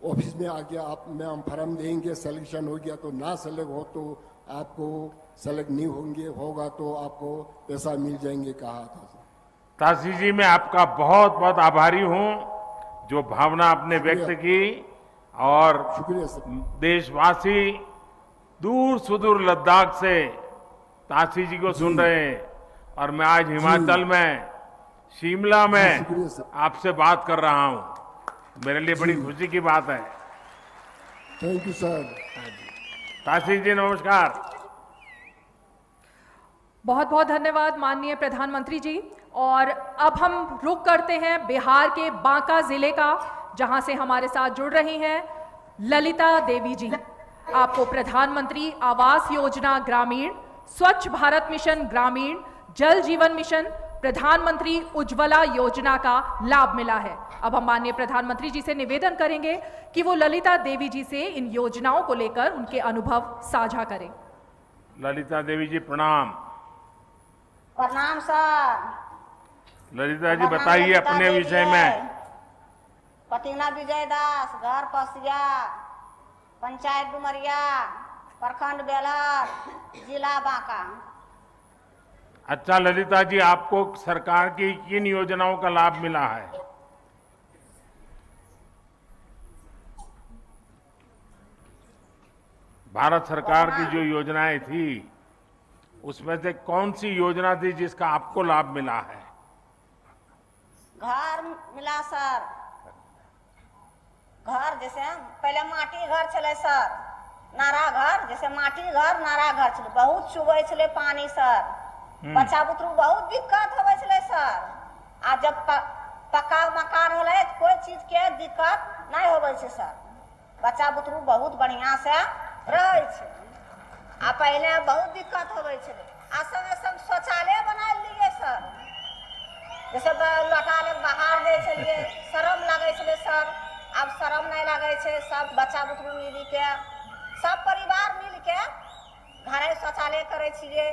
ऑफिस में आके आप में हम फॉर्म देंगे, सिलेक्शन हो गया तो, ना सेलेक्ट हो तो आपको सेलेक्ट नहीं होंगे, होगा तो आपको पैसा मिल जाएंगे कहा था। ताशी जी, मैं आपका बहुत बहुत आभारी हूं जो भावना आपने व्यक्त की, और शुक्रिया सर। देशवासी दूर सुदूर लद्दाख से ताशी जी को सुन रहे हैं, और मैं आज हिमाचल में शिमला में आपसे बात कर रहा हूं, मेरे लिए बड़ी खुशी की बात है। Thank you sir. Tashi ji नमस्कार। बहुत बहुत धन्यवाद माननीय प्रधानमंत्री जी। और अब हम रुख करते हैं बिहार के बांका जिले का, जहां से हमारे साथ जुड़ रही हैं ललिता देवी जी। आपको प्रधानमंत्री आवास योजना ग्रामीण, स्वच्छ भारत मिशन ग्रामीण, जल जीवन मिशन, प्रधानमंत्री उज्ज्वला योजना का लाभ मिला है। अब हम माननीय प्रधानमंत्री जी से निवेदन करेंगे कि वो ललिता देवी जी से इन योजनाओं को लेकर उनके अनुभव साझा करें। ललिता देवी जी प्रणाम। प्रणाम सर। ललिता जी बताइए अपने विषय में। पतिना विजय दास, घर पसिया, पंचायत डुमरिया, प्रखंड बेलहर, जिला बांका। अच्छा ललिता जी, आपको सरकार की किन योजनाओं का लाभ मिला है? भारत सरकार की जो योजनाएं थी उसमें से कौन सी योजना थी जिसका आपको लाभ मिला है? घर मिला सर। घर जैसे पहले माटी घर चले सर, नारा घर, जैसे माटी घर नारा घर चले, बहुत चुबे चले पानी सर, बच्चा बुतरू बहुत दिक्कत होवे चले सर। आ जब पक्का मकान होले कोई चीज के दिक्कत नहीं होवे छे सर, बच्चा बुतरू बहुत बढ़िया से रहे छे। आ पहले बहुत दिक्कत होवे छे। आ सब शौचालय बना लिए सर, जैसे लटा ले बाहर दे छलिए, शरम लगे छले सर, अब शरम नहीं लगे छे। सब बच्चा बुतरू मिली के के घर शौचालय करे छिए।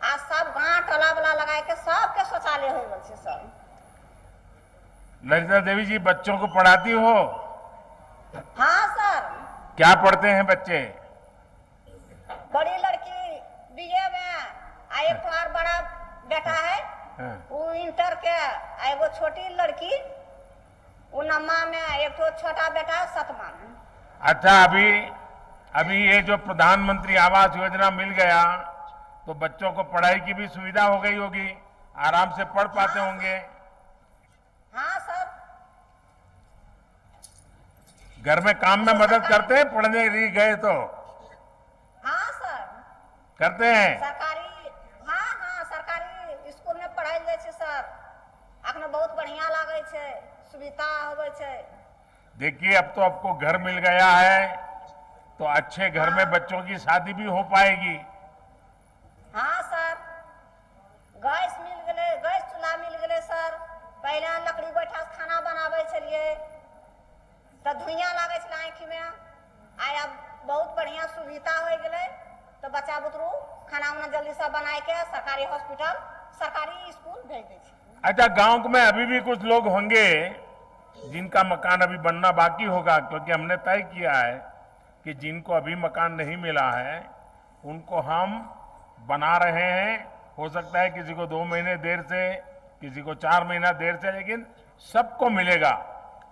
आ सब गांव टोला वाला लगा के सबके शौचालय हो गल छै सब। ललिता देवी जी बच्चों को पढ़ाती हो? हाँ सर। क्या पढ़ते हैं बच्चे? बड़ी लड़की बीए में, आ एक और बड़ा बेटा है वो इंटर के, आ एगो छोटी लड़की वो नम्मा में, एक तो छोटा बेटा 7वां में। अच्छा, अभी ये जो प्रधानमंत्री आवास योजना मिल गया तो बच्चों को पढ़ाई की भी सुविधा हो गई होगी, आराम से पढ़ पाते होंगे। हाँ सर। घर में काम में मदद करते हैं पढ़ने के लिए गए तो? हाँ सर करते हैं। सरकारी, हाँ सरकारी स्कूल में पढ़ाई जाए छै सर। अखन बहुत बढ़िया लागे छै, सुविधा होवे छै। देखिए अब तो आपको घर मिल गया है तो अच्छे घर में बच्चों की शादी भी हो पाएगी। हाँ सर, गैस मिल गए, गैस चूल्हा मिल गए सर। पहले लकड़ी बैठा खाना बनावे छलिए तो धुइयां लागे छल आँखि में। आय अब बहुत बढ़िया सुविधा हो गए तो बच्चा बुतरू खाना उना जल्दी से बना के सरकारी हॉस्पिटल, सरकारी स्कूल भेज दे छै। अच्छा, गांव में अभी भी कुछ लोग होंगे जिनका मकान अभी बनना बाकी होगा, क्योंकि हमने तय किया है कि जिनको अभी मकान नहीं मिला है उनको हम बना रहे हैं। हो सकता है किसी को 2 महीने देर से, किसी को 4 महीना देर से, लेकिन सबको मिलेगा।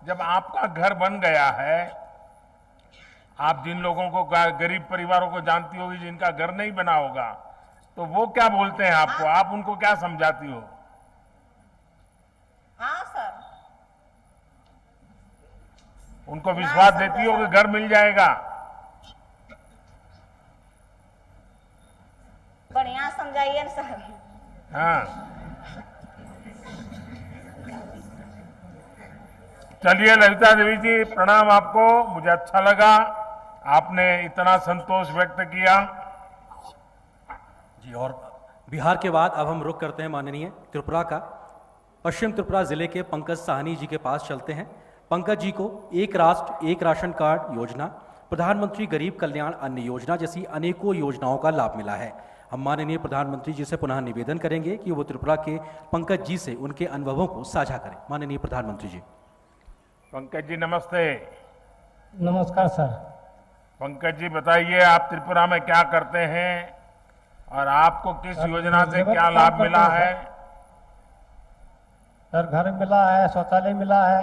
जब आपका घर बन गया है, आप जिन लोगों को, गरीब परिवारों को जानती होगी जिनका घर नहीं बना होगा, तो वो क्या बोलते हैं आपको, आप उनको क्या समझाती हो? हाँ सर। उनको विश्वास देती हो कि घर मिल जाएगा? बढ़िया समझाइए सर। हाँ, चलिए ललिता देवी जी प्रणाम आपको, मुझे अच्छा लगा आपने इतना संतोष व्यक्त किया जी। और बिहार के बाद अब हम रुख करते हैं माननीय त्रिपुरा का। पश्चिम त्रिपुरा जिले के पंकज साहनी जी के पास चलते हैं। पंकज जी को एक राष्ट्र एक राशन कार्ड योजना, प्रधानमंत्री गरीब कल्याण अन्न योजना जैसी अनेकों योजनाओं का लाभ मिला है। हम माननीय प्रधानमंत्री जी से पुनः निवेदन करेंगे कि वो त्रिपुरा के पंकज जी से उनके अनुभवों को साझा करें। माननीय प्रधानमंत्री जी। पंकज जी नमस्ते। नमस्कार सर। पंकज जी बताइए आप त्रिपुरा में क्या करते हैं और आपको किस योजना से क्या लाभ मिला है? सर घर मिला है, शौचालय मिला है,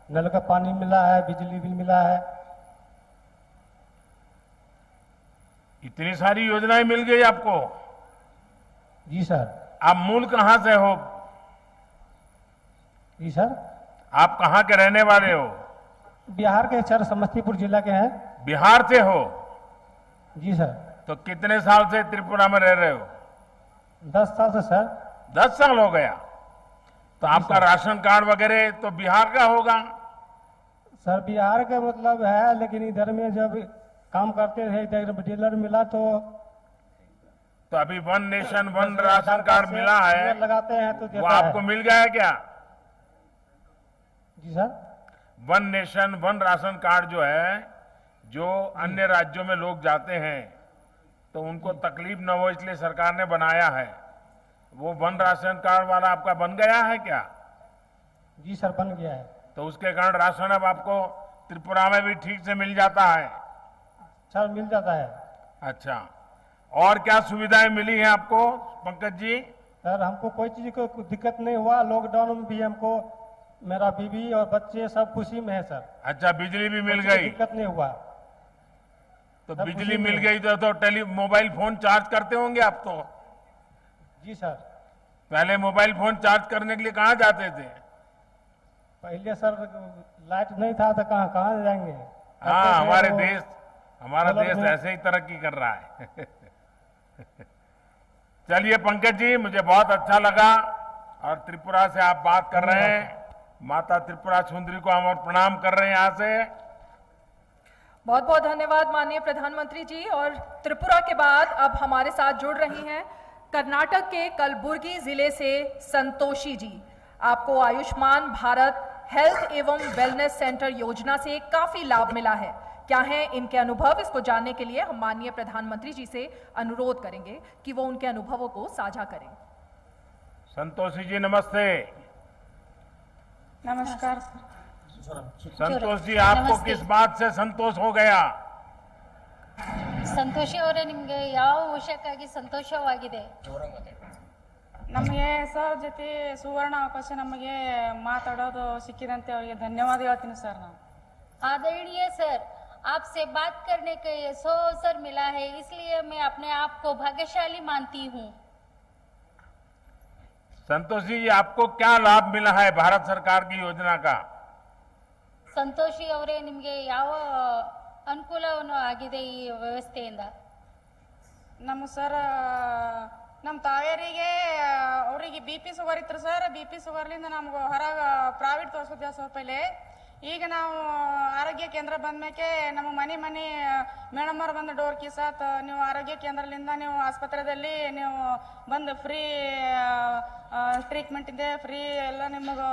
नल का पानी मिला है, बिजली बिल मिला है। इतनी सारी योजनाएं मिल गई आपको? जी सर। आप मूल कहां से हो? जी सर। आप कहां के रहने वाले हो? बिहार के सर, समस्तीपुर जिला के हैं। बिहार से हो? जी सर। तो कितने साल से त्रिपुरा में रह रहे हो? 10 साल से सर। 10 साल हो गया। तो आपका राशन कार्ड वगैरह तो बिहार का होगा? सर बिहार का मतलब है, लेकिन इधर में जब काम करते थे इधर डीलर मिला तो अभी one nation one ration card मिला है, लगाते हैं तो वो आपको मिल गया क्या? जी sir. One nation one ration card जो है, जो अन्य राज्यों में लोग जाते हैं तो उनको तकलीफ न हो इसलिए सरकार ने बनाया है। वो वन राशन कार्ड वाला आपका बन गया है क्या? जी सर बन गया है। तो उसके कारण राशन अब आपको त्रिपुरा में भी ठीक से मिल जाता है? सर मिल जाता है। अच्छा, और क्या सुविधाएं मिली हैं आपको पंकज जी? सर हमको कोई चीज को दिक्कत नहीं हुआ। लॉकडाउन में भी हमको, मेरा बीवी और बच्चे सब खुशी में है सर। अच्छा, बिजली भी मिल गई? दिक्कत नहीं हुआ। तो बिजली मिल गई तो मोबाइल फोन चार्ज करते होंगे आप तो? जी सर। पहले मोबाइल फोन चार्ज करने के लिए कहाँ जाते थे? पहले सर लाइट नहीं था तो कहाँ जाएंगे। हाँ, हमारा देश ऐसे ही तरक्की कर रहा है। चलिए पंकज जी, मुझे बहुत अच्छा लगा। और त्रिपुरा से आप बात कर रहे हैं, माता त्रिपुरा सुंदरी को हम प्रणाम कर रहे हैं यहाँ से। बहुत बहुत धन्यवाद माननीय प्रधानमंत्री जी। और त्रिपुरा के बाद अब हमारे साथ जुड़ रही हैं कर्नाटक के कलबुर्गी जिले से संतोषी जी। आपको आयुष्मान भारत हेल्थ एवं वेलनेस सेंटर योजना से काफी लाभ मिला है। क्या है इनके अनुभव, इसको जानने के लिए हम माननीय प्रधानमंत्री जी से अनुरोध करेंगे कि वो उनके अनुभवों को साझा करें। संतोषी जी नमस्ते। नमस्कार। संतोष जी, आपको किस बात से संतोष हो गया? ಸಂತೋಷಿ ಅವರೇ, ನಿಮಗೆ ಯಾವ ವಿಷಯಕ್ಕಾಗಿ ಸಂತೋಷವಾಗಿದೆ? ನಮಗೆ ಸರ್ ಜೊತೆ ಸುವರ್ಣ ಅವಕಾಶ ನಮಗೆ ಮಾತಾಡೋದು ಸಿಕ್ಕಿದಂತೆ ಅವರಿಗೆ ಧನ್ಯವಾದ ಹೇಳ್ತೀನಿ ಸರ್ ನಾನು। आदरणीय सर, आपसे बात करने का ये अवसर मिला है, इसलिए मैं अपने आप को भाग्यशाली मानती हूँ। संतोष जी, आपको क्या लाभ मिला है भारत सरकार की योजना का? ಸಂತೋಷಿ ಅವರೇ, ನಿಮಗೆ ಯಾವ ಅನುಕೂಲವನ್ನು ಆಗಿದೆ ಈ ವ್ಯವಸ್ಥೆಯಿಂದ? ನಮ್ಮ ಸರ್ ನಮ್ಮ ತಾಯಿಯರಿಗೆ ಅವರಿಗೆ BP ಶುಗರ್ ಇತ್ತು ಸರ್, BP ಶುಗರ್ಲಿಂದ ನಮ್ಗೆ ಹೊರಗೆ ಪ್ರೈವೇಟ್ ತೋರಿಸ್ಕೊತೀವಿ ಸರ್ ಪೈಲೆ। ಈಗ ನಾವು ಆರೋಗ್ಯ ಕೇಂದ್ರ ಬಂದ್ಮೇಲೆ ನಮ್ಮ ಮನೆ ಮೇಡಮ್ ಅವ್ರು ಬಂದು ಡೋರ್ ಕಿಸಾತ್ ನೀವು ಆರೋಗ್ಯ ಕೇಂದ್ರದಿಂದ ನೀವು ಆಸ್ಪತ್ರೆಯಲ್ಲಿ ನೀವು ಬಂದು ಫ್ರೀ ಟ್ರೀಟ್ಮೆಂಟ್ ಇದೆ, ಫ್ರೀ ಎಲ್ಲ ನಿಮಗೆ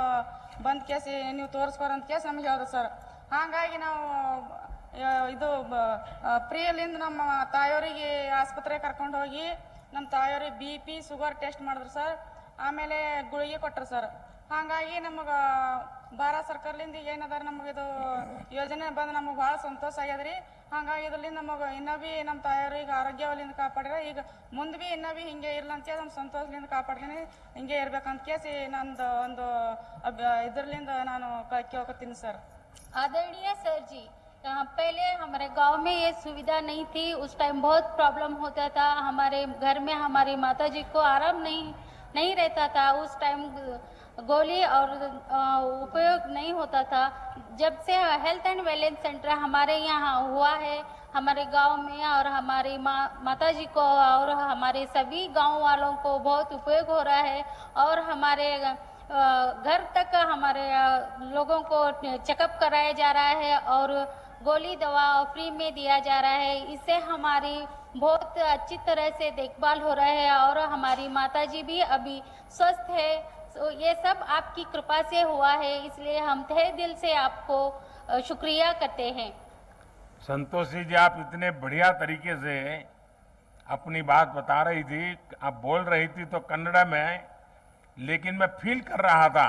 ಬಂದ್ ಕೇಸಿ ನೀವು ತೋರಿಸ್ಕೊರಂತ ಕೇಸ್ ನಮ್ಗೆ ಹೇಳ್ದೆ ಸರ್। ಹಾಗಾಗಿ ನಾವು ಇದು ಫ್ರೀಯಲ್ಲಿಂದ ನಮ್ಮ ತಾಯಿಯವರಿಗೆ ಆಸ್ಪತ್ರೆಗೆ ಕರ್ಕೊಂಡು ಹೋಗಿ ನಮ್ಮ ತಾಯಿಯವ್ರಿಗೆ BP ಶುಗರ್ ಟೆಸ್ಟ್ ಮಾಡಿದ್ರು ಸರ್, ಆಮೇಲೆ ಗುಳಿಗೆ ಕೊಟ್ಟರು ಸರ್। ಹಾಗಾಗಿ ನಮಗೆ ಭಾರತ ಸರ್ಕಾರದಿಂದ ಏನದಾರ ನಮಗಿದು ಯೋಜನೆ ಬಂದು ನಮಗೆ ಭಾಳ ಸಂತೋಷ ಆಗ್ಯದ್ರಿ। ಹಾಗಾಗಿ ಇದರಿಂದ ನಮಗೆ ಇನ್ನೂ ಭೀ ನಮ್ಮ ತಾಯಿಯವ್ರಿಗೆ ಆರೋಗ್ಯವಲ್ಲಿಂದ ಕಾಪಾಡ್ರೆ ಈಗ ಮುಂದೆ ಭೀ ಇನ್ನೂ ಭೀ ಹಿಂಗೆ ಇರ್ಲಂತ ನಮ್ಮ ಸಂತೋಷದಿಂದ ಕಾಪಾಡ್ತೀನಿ, ಹಿಂಗೆ ಇರ್ಬೇಕಂತ ಕೇಸಿ ನಂದು ಒಂದು ಇದರಲ್ಲಿಂದ ನಾನು ಕೇಳ್ಕೊತೀನಿ ಸರ್। आदरणीय सर जी, पहले हमारे गांव में ये सुविधा नहीं थी, उस टाइम बहुत प्रॉब्लम होता था। हमारे घर में हमारी माता जी को आराम नहीं रहता था, उस टाइम गोली और उपयोग नहीं होता था। जब से हेल्थ एंड वेलनेस सेंटर हमारे यहाँ हुआ है हमारे गांव में, और हमारी माता जी को और हमारे सभी गांव वालों को बहुत उपयोग हो रहा है, और हमारे घर तक हमारे लोगों को चेकअप कराया जा रहा है और गोली दवा फ्री में दिया जा रहा है। इससे हमारी बहुत अच्छी तरह से देखभाल हो रहा है और हमारी माताजी भी अभी स्वस्थ है। तो ये सब आपकी कृपा से हुआ है, इसलिए हम तहे दिल से आपको शुक्रिया करते हैं। संतोषी जी, आप इतने बढ़िया तरीके से अपनी बात बता रही थी, आप बोल रही थी तो कन्नड़ा में, लेकिन मैं फील कर रहा था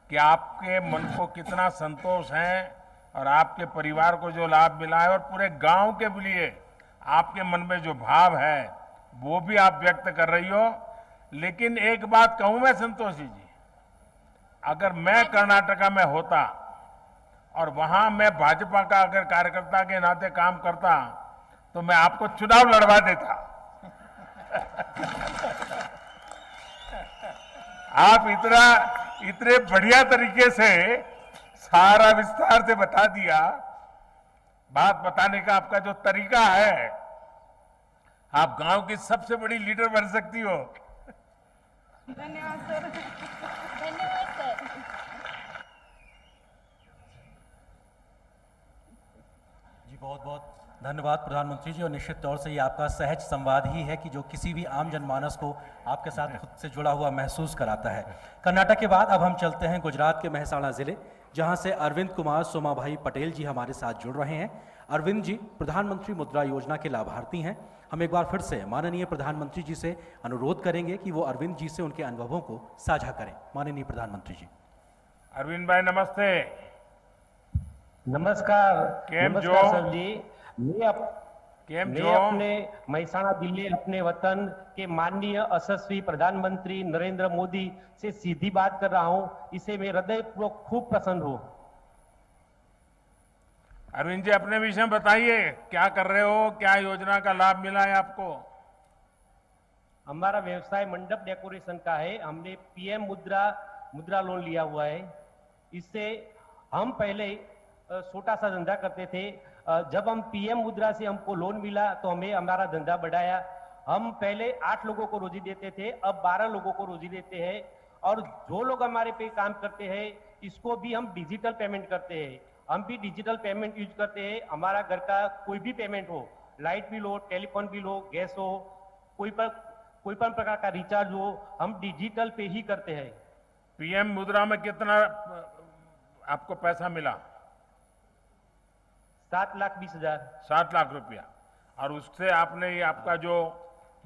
कि आपके मन को कितना संतोष है और आपके परिवार को जो लाभ मिला है और पूरे गांव के लिए आपके मन में जो भाव है वो भी आप व्यक्त कर रही हो। लेकिन एक बात कहूं मैं संतोषी जी, अगर मैं कर्नाटका में होता और वहां मैं भाजपा का अगर कार्यकर्ता के नाते काम करता तो मैं आपको चुनाव लड़वा देता। आप इतने बढ़िया तरीके से सारा विस्तार से बता दिया। बात बताने का आपका जो तरीका है, आप गांव की सबसे बड़ी लीडर बन सकती हो। धन्यवाद सर। धन्यवाद सर। जी बहुत बहुत धन्यवाद प्रधानमंत्री जी, और निश्चित तौर से ये आपका सहज संवाद ही है कि जो किसी भी आम जनमानस को आपके साथ खुद से जुड़ा हुआ महसूस कराता है। कर्नाटक के बाद अब हम चलते हैं गुजरात के मेहसाणा जिले, जहां से अरविंद कुमार सोमाभाई पटेल जी हमारे साथ जुड़ रहे हैं। अरविंद जी प्रधानमंत्री मुद्रा योजना के लाभार्थी हैं। हम एक बार फिर से माननीय प्रधानमंत्री जी से अनुरोध करेंगे कि वो अरविंद जी से उनके अनुभवों को साझा करें। माननीय प्रधानमंत्री जी। अरविंद भाई नमस्ते। नमस्कार। केम जो सर जी, मैं अपने मेहसाणा जिले अपने वतन के माननीय यशस्वी प्रधानमंत्री नरेंद्र मोदी से सीधी बात कर रहा हूं, इसे मैं हृदयपूर्वक खूब प्रसन्न हूं। अरविंद जी अपने विषय में बताइए, क्या कर रहे हो, क्या योजना का लाभ मिला है आपको? हमारा व्यवसाय मंडप डेकोरेशन का है। हमने PM मुद्रा लोन लिया हुआ है। इससे हम पहले छोटा सा धंधा करते थे। जब हम PM मुद्रा से हमको लोन मिला तो हमें हमारा धंधा बढ़ाया। हम पहले 8 लोगों को रोजी देते थे, अब 12 लोगों को रोजी देते हैं। और जो लोग हमारे पे काम करते हैं इसको भी हम डिजिटल पेमेंट करते हैं। हम भी डिजिटल पेमेंट यूज करते हैं। हमारा घर का कोई भी पेमेंट हो, लाइट बिल हो, टेलीफोन बिल हो, गैस हो, कोई पण प्रकार का रिचार्ज हो, हम डिजिटल पे ही करते हैं। PM मुद्रा में कितना आपको पैसा मिला? 7,20,000। 7 लाख रुपया। और उससे आपने ये आपका जो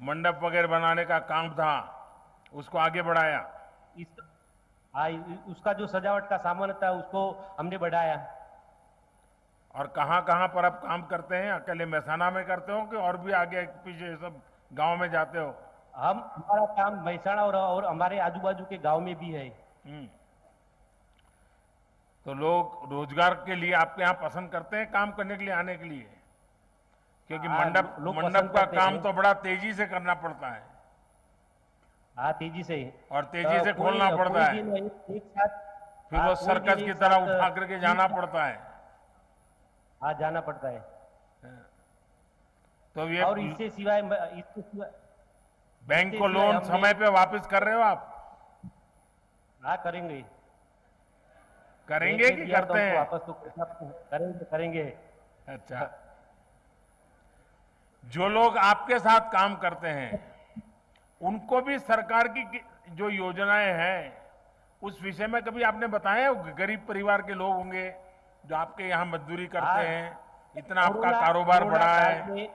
मंडप वगैरह बनाने का काम था उसको आगे बढ़ाया। उसका जो सजावट का सामान था उसको हमने बढ़ाया। और कहाँ कहाँ पर आप काम करते हैं? अकेले महसाना में करते हो कि और भी आगे पीछे सब गांव में जाते हो? हमारा काम महसाना और हमारे आजू बाजू के गांव में भी है। तो लोग रोजगार के लिए आपके यहाँ पसंद करते हैं काम करने के लिए आने के लिए? क्योंकि मंडप का काम तो बड़ा तेजी से करना पड़ता है। हाँ, तेजी से और तेजी से खोलना पड़ता है, एक साथ फिर वो सर्कस की तरह उठा करके जाना पड़ता है। हाँ, जाना पड़ता है। तो ये और इससे सिवाय बैंक को लोन समय पे वापस कर रहे हो आप? हाँ, करेंगे कि करते हैं? वापस तो करेंगे। अच्छा, जो लोग आपके साथ काम करते हैं उनको भी सरकार की जो योजनाएं हैं उस विषय में कभी आपने बताया? गरीब परिवार के लोग होंगे जो आपके यहाँ मजदूरी करते हैं, इतना आपका कारोबार बढ़ा है।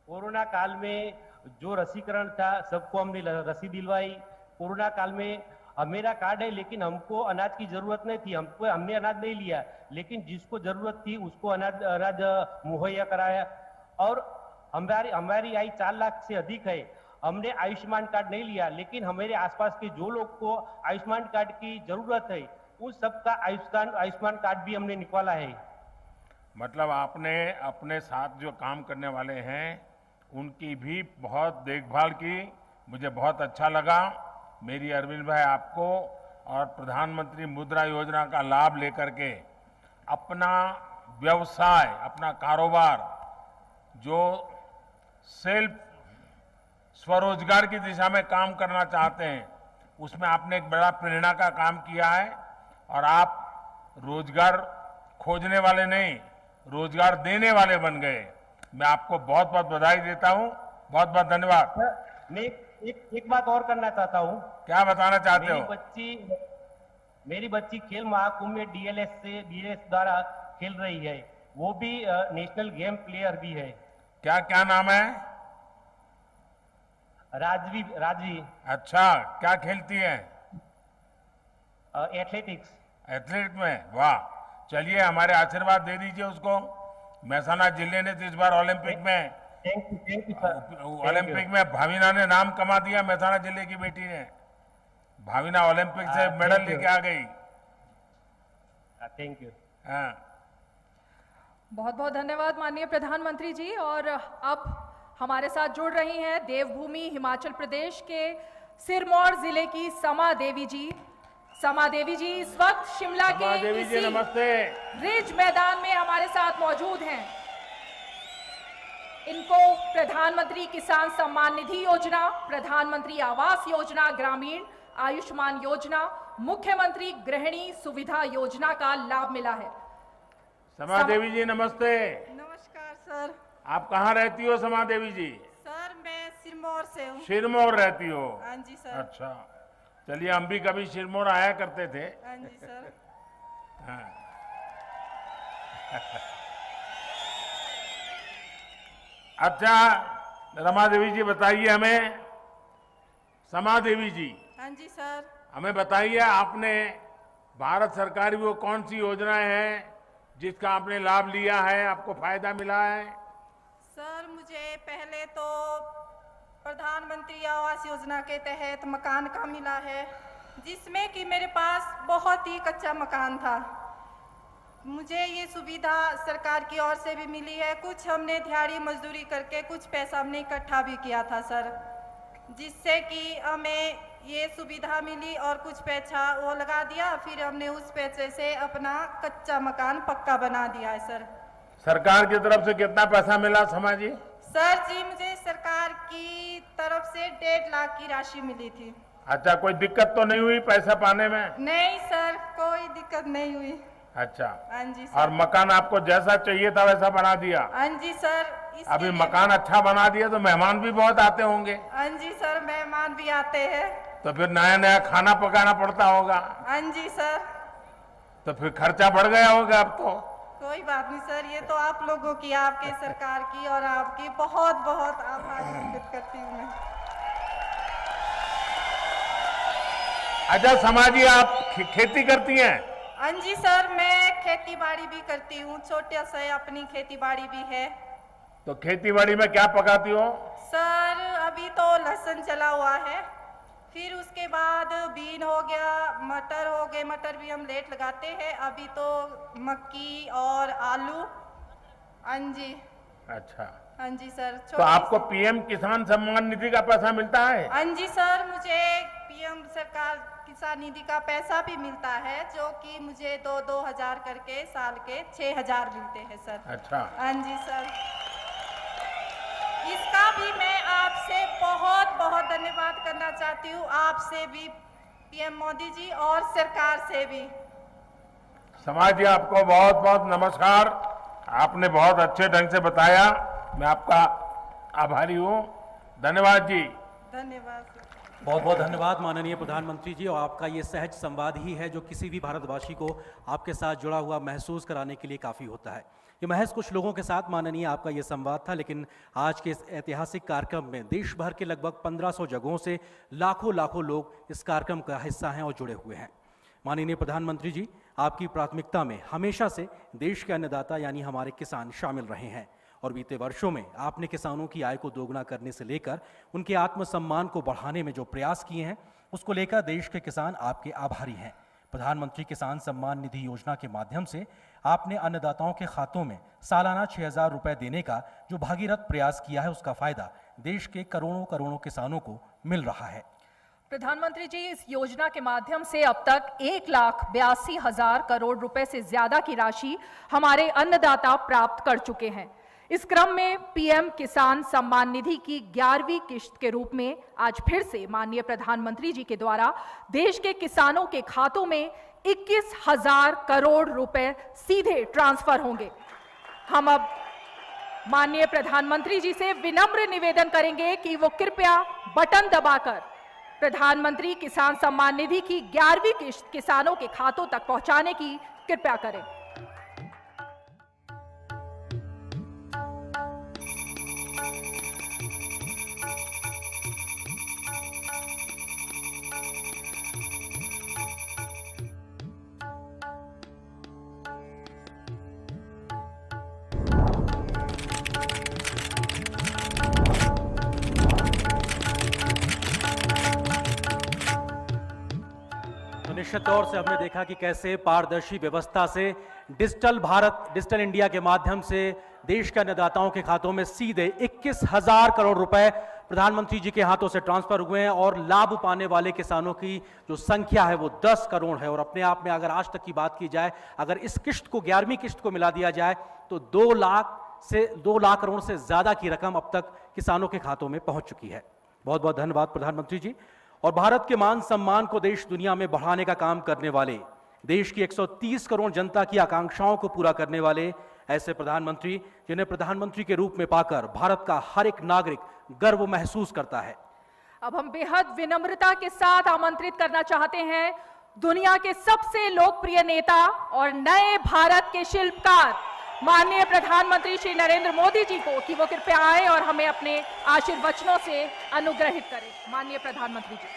कोरोना काल में जो रसीकरण था सबको हमने रसी दिलवाई। कोरोना काल में मेरा कार्ड है लेकिन हमको अनाज की जरूरत नहीं थी, हमने अनाज नहीं लिया, लेकिन जिसको जरूरत थी उसको अनाज मुहैया कराया। और हमारी आय 4 लाख से अधिक है। हमने आयुष्मान कार्ड नहीं लिया, लेकिन हमारे आसपास के जो लोग को आयुष्मान कार्ड की जरूरत है उस सबका आयुष्मान कार्ड भी हमने निकाला है। मतलब आपने अपने साथ जो काम करने वाले हैं उनकी भी बहुत देखभाल की। मुझे बहुत अच्छा लगा। मेरी अरविंद भाई आपको और प्रधानमंत्री मुद्रा योजना का लाभ लेकर के अपना व्यवसाय, अपना कारोबार जो सेल्फ स्वरोजगार की दिशा में काम करना चाहते हैं उसमें आपने एक बड़ा प्रेरणा का काम किया है। और आप रोजगार खोजने वाले नहीं, रोजगार देने वाले बन गए। मैं आपको बहुत बहुत बधाई देता हूं। बहुत बहुत धन्यवाद। मैं एक बात और करना चाहता हूं। क्या बताना चाहते हो? मेरी बच्ची खेल महाकुंभ में डीएलएस द्वारा खेल रही है। वो भी नेशनल गेम प्लेयर भी है। क्या नाम है? राजवी। अच्छा, क्या खेलती है? एथलेटिक्स। एथलेटिक्स में? वाह, चलिए हमारे आशीर्वाद दे दीजिए उसको। महसाना जिले ने इस बार ओलंपिक में भाविना ने नाम कमा दिया। महसाना जिले की बेटी ने भाविना ओलंपिक से मेडल लेके आ गई। Thank you. हाँ, बहुत बहुत धन्यवाद माननीय प्रधानमंत्री जी। और अब हमारे साथ जुड़ रही हैं देवभूमि हिमाचल प्रदेश के सिरमौर जिले की समा देवी जी। समा देवी जी इस वक्त शिमला के इसी रिज मैदान में हमारे साथ मौजूद हैं। इनको प्रधानमंत्री किसान सम्मान निधि योजना, प्रधानमंत्री आवास योजना ग्रामीण, आयुष्मान योजना, मुख्यमंत्री गृहिणी सुविधा योजना का लाभ मिला है। समा देवी जी नमस्ते। नमस्कार सर। आप कहाँ रहती हो समा देवी जी? सर मैं सिरमौर से हूँ। सिरमौर रहती हो? हाँ जी सर। अच्छा, चलिए हम भी कभी सिरमौर आया करते थे। हाँ जी सर। हाँ। अच्छा रमा देवी जी बताइए हमें। समा देवी जी। हाँ जी सर। हमें बताइए आपने भारत सरकार की वो कौन सी योजनाएं हैं जिसका आपने लाभ लिया है, आपको फायदा मिला है? सर मुझे पहले तो प्रधानमंत्री आवास योजना के तहत मकान का मिला है, जिसमें कि मेरे पास बहुत ही कच्चा मकान था। मुझे ये सुविधा सरकार की ओर से भी मिली है। कुछ हमने दिहाड़ी मजदूरी करके कुछ पैसा हमने इकट्ठा भी किया था सर, जिससे कि हमें ये सुविधा मिली और कुछ पैसा वो लगा दिया, फिर हमने उस पैसे से अपना कच्चा मकान पक्का बना दिया है सर। सरकार की तरफ से कितना पैसा मिला समा जी? सर जी मुझे सरकार की तरफ से 1.5 लाख की राशि मिली थी। अच्छा, कोई दिक्कत तो नहीं हुई पैसा पाने में? नहीं सर, कोई दिक्कत नहीं हुई। अच्छा। हाँ जी सर। और मकान आपको जैसा चाहिए था वैसा बना दिया? हाँ जी सर। अभी मकान अच्छा बना दिया तो मेहमान भी बहुत आते होंगे? हाँ जी सर, मेहमान भी आते हैं। तो फिर नया नया खाना पकाना पड़ता होगा? हाँ जी सर। तो फिर खर्चा बढ़ गया होगा अब तो। कोई बात नहीं सर, ये तो आप लोगों की, आपके सरकार की और आपकी बहुत बहुत आभार व्यक्त करती हूँ मैं। अच्छा समाजी, आप खेती करती हैं? हाँ जी सर, मैं खेती बाड़ी भी करती हूँ, छोटे से अपनी खेती बाड़ी भी है। तो खेती बाड़ी में क्या पकाती हो? सर अभी तो लहसुन चला हुआ है, फिर उसके बाद बीन हो गया, मटर हो गए, मटर भी हम लेट लगाते हैं, अभी तो मक्की और आलू। हाँ जी। अच्छा। हाँ जी सर। तो आपको पीएम किसान सम्मान निधि का पैसा मिलता है? हाँ जी सर, मुझे पीएम सरकार किसान निधि का पैसा भी मिलता है, जो कि मुझे 2-2 हजार करके साल के 6,000 मिलते हैं सर। अच्छा। हाँ जी सर, इसका भी मैं आपसे बहुत बहुत धन्यवाद करना चाहती हूँ, आपसे भी पीएम मोदी जी और सरकार से भी। समाज जी, आपको बहुत बहुत नमस्कार। आपने बहुत अच्छे ढंग से बताया, मैं आपका आभारी हूँ। धन्यवाद जी। धन्यवाद। बहुत बहुत धन्यवाद माननीय प्रधानमंत्री जी। और आपका ये सहज संवाद ही है जो किसी भी भारतवासी को आपके साथ जुड़ा हुआ महसूस कराने के लिए काफ़ी होता है। ये महज कुछ लोगों के साथ माननीय आपका ये संवाद था, लेकिन आज के इस ऐतिहासिक कार्यक्रम में देश भर के लगभग 1500 जगहों से लाखों लाखों लोग इस कार्यक्रम का हिस्सा हैं और जुड़े हुए हैं। माननीय प्रधानमंत्री जी, आपकी प्राथमिकता में हमेशा से देश के अन्नदाता यानी हमारे किसान शामिल रहे हैं और बीते वर्षों में आपने किसानों की आय को दोगुना करने से लेकर उनके आत्मसम्मान को बढ़ाने में जो प्रयास किए हैं, उसको लेकर देश के किसान आपके आभारी हैं। प्रधानमंत्री किसान सम्मान निधि योजना के माध्यम से आपने अन्नदाताओं के खातों में सालाना 6,000 रुपए देने का जो भागीरथ प्रयास किया है, उसका फायदा देश के करोड़ों करोड़ों किसानों को मिल रहा है। प्रधानमंत्री जी, इस योजना के माध्यम से अब तक 1,82,000 करोड़ रुपए से ज्यादा की राशि हमारे अन्नदाता प्राप्त कर चुके हैं। इस क्रम में पीएम किसान सम्मान निधि की 11वीं किश्त के रूप में आज फिर से माननीय प्रधानमंत्री जी के द्वारा देश के किसानों के खातों में 21,000 करोड़ रुपए सीधे ट्रांसफर होंगे। हम अब माननीय प्रधानमंत्री जी से विनम्र निवेदन करेंगे कि वो कृपया बटन दबाकर प्रधानमंत्री किसान सम्मान निधि की 11वीं किश्त किसानों के खातों तक पहुंचाने की कृपया करें। निश्चित तौर से हमने देखा कि कैसे पारदर्शी व्यवस्था से डिजिटल भारत, डिजिटल इंडिया के माध्यम से देश के अन्नदाताओं के खातों में सीधे 21,000 करोड़ रुपए प्रधानमंत्री जी के हाथों से ट्रांसफर हुए हैं और लाभ पाने वाले किसानों की जो संख्या है वो 10 करोड़ है। और अपने आप में अगर आज तक की बात की जाए, अगर इस किश्त को 11वीं किश्त को मिला दिया जाए तो 2 लाख करोड़ से ज्यादा की रकम अब तक किसानों के खातों में पहुंच चुकी है। बहुत बहुत धन्यवाद प्रधानमंत्री जी। और भारत के मान सम्मान को देश दुनिया में बढ़ाने का काम करने वाले, देश की 130 करोड़ जनता की आकांक्षाओं को पूरा करने वाले ऐसे प्रधानमंत्री, जिन्हें प्रधानमंत्री के रूप में पाकर भारत का हर एक नागरिक गर्व महसूस करता है। अब हम बेहद विनम्रता के साथ आमंत्रित करना चाहते हैं दुनिया के सबसे लोकप्रिय नेता और नए भारत के शिल्पकार माननीय प्रधानमंत्री श्री नरेंद्र मोदी जी को कि वो कृपया आए और हमें अपने आशीर्वचनों से अनुग्रहित करें। माननीय प्रधानमंत्री जी।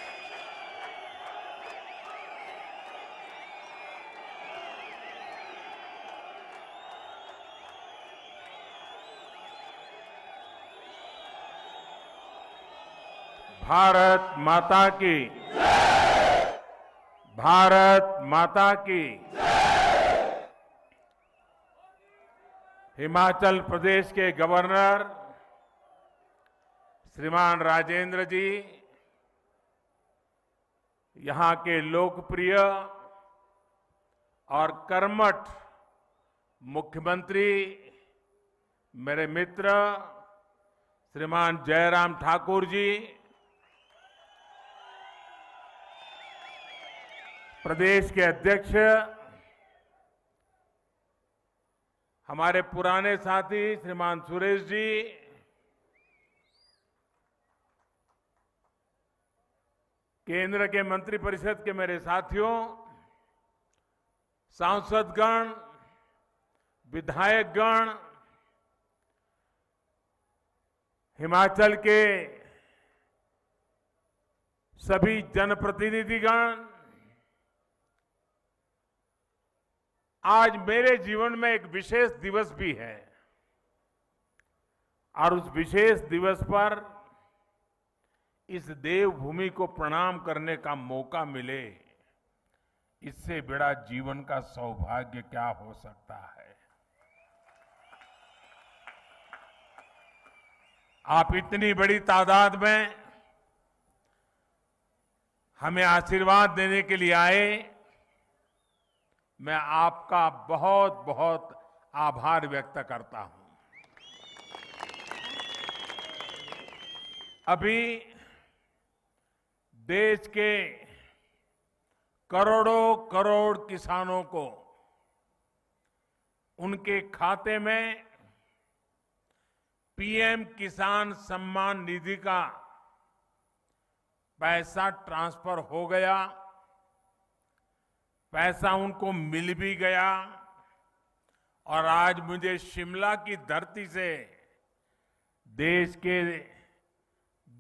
भारत माता की, भारत माता की। हिमाचल प्रदेश के गवर्नर श्रीमान राजेंद्र जी, यहां के लोकप्रिय और कर्मठ मुख्यमंत्री मेरे मित्र श्रीमान जयराम ठाकुर जी, प्रदेश के अध्यक्ष हमारे पुराने साथी श्रीमान सुरेश जी, केंद्र के मंत्रिपरिषद के मेरे साथियों, सांसदगण, विधायकगण, हिमाचल के सभी जनप्रतिनिधिगण, आज मेरे जीवन में एक विशेष दिवस भी है और उस विशेष दिवस पर इस देवभूमि को प्रणाम करने का मौका मिले, इससे बड़ा जीवन का सौभाग्य क्या हो सकता है। आप इतनी बड़ी तादाद में हमें आशीर्वाद देने के लिए आए, मैं आपका बहुत बहुत आभार व्यक्त करता हूं। अभी देश के करोड़ों करोड़ किसानों को उनके खाते में पीएम किसान सम्मान निधि का पैसा ट्रांसफर हो गया, पैसा उनको मिल भी गया और आज मुझे शिमला की धरती से देश के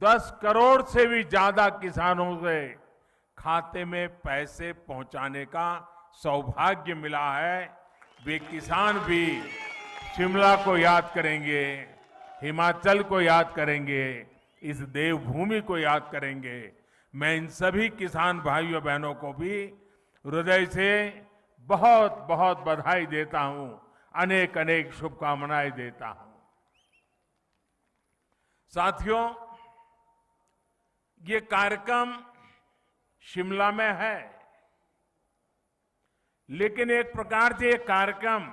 10 करोड़ से भी ज्यादा किसानों के खाते में पैसे पहुंचाने का सौभाग्य मिला है। वे किसान भी शिमला को याद करेंगे, हिमाचल को याद करेंगे, इस देवभूमि को याद करेंगे। मैं इन सभी किसान भाइयों बहनों को भी हृदय से बहुत बहुत बधाई देता हूं, अनेक अनेक शुभकामनाएं देता हूं। साथियों, ये कार्यक्रम शिमला में है, लेकिन एक प्रकार से ये कार्यक्रम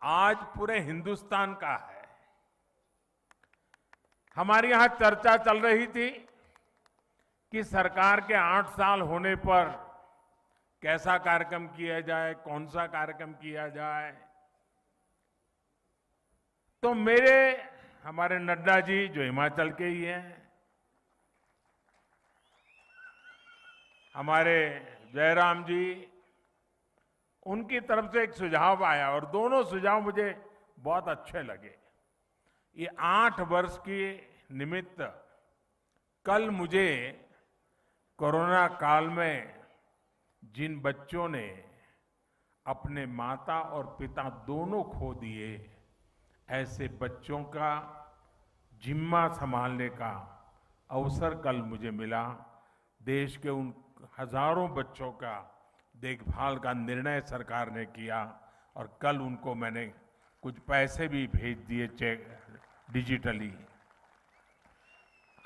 आज पूरे हिंदुस्तान का है। हमारे यहां चर्चा चल रही थी कि सरकार के 8 साल होने पर कैसा कार्यक्रम किया जाए, कौन सा कार्यक्रम किया जाए। तो हमारे नड्डा जी जो हिमाचल के ही हैं, हमारे जयराम जी, उनकी तरफ से एक सुझाव आया और दोनों सुझाव मुझे बहुत अच्छे लगे। ये 8 वर्ष के निमित्त कल मुझे कोरोना काल में जिन बच्चों ने अपने माता और पिता दोनों खो दिए, ऐसे बच्चों का जिम्मा संभालने का अवसर कल मुझे मिला। देश के उन हजारों बच्चों का देखभाल का निर्णय सरकार ने किया और कल उनको मैंने कुछ पैसे भी भेज दिए चेक डिजिटली।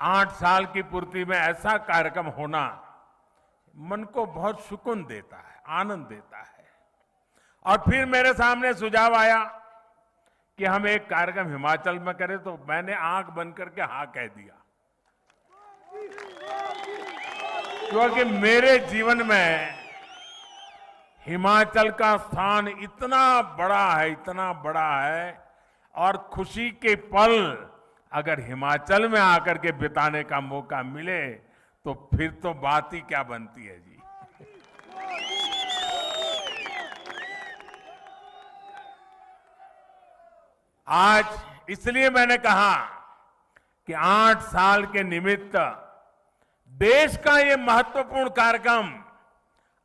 8 साल की पूर्ति में ऐसा कार्यक्रम होना मन को बहुत सुकून देता है, आनंद देता है। और फिर मेरे सामने सुझाव आया कि हम एक कार्यक्रम हिमाचल में करें, तो मैंने आंख बंद करके हाँ कह दिया, क्योंकि मेरे जीवन में हिमाचल का स्थान इतना बड़ा है और खुशी के पल अगर हिमाचल में आकर के बिताने का मौका मिले तो फिर तो बात ही क्या बनती है जी। आज इसलिए मैंने कहा कि 8 साल के निमित्त देश का ये महत्वपूर्ण कार्यक्रम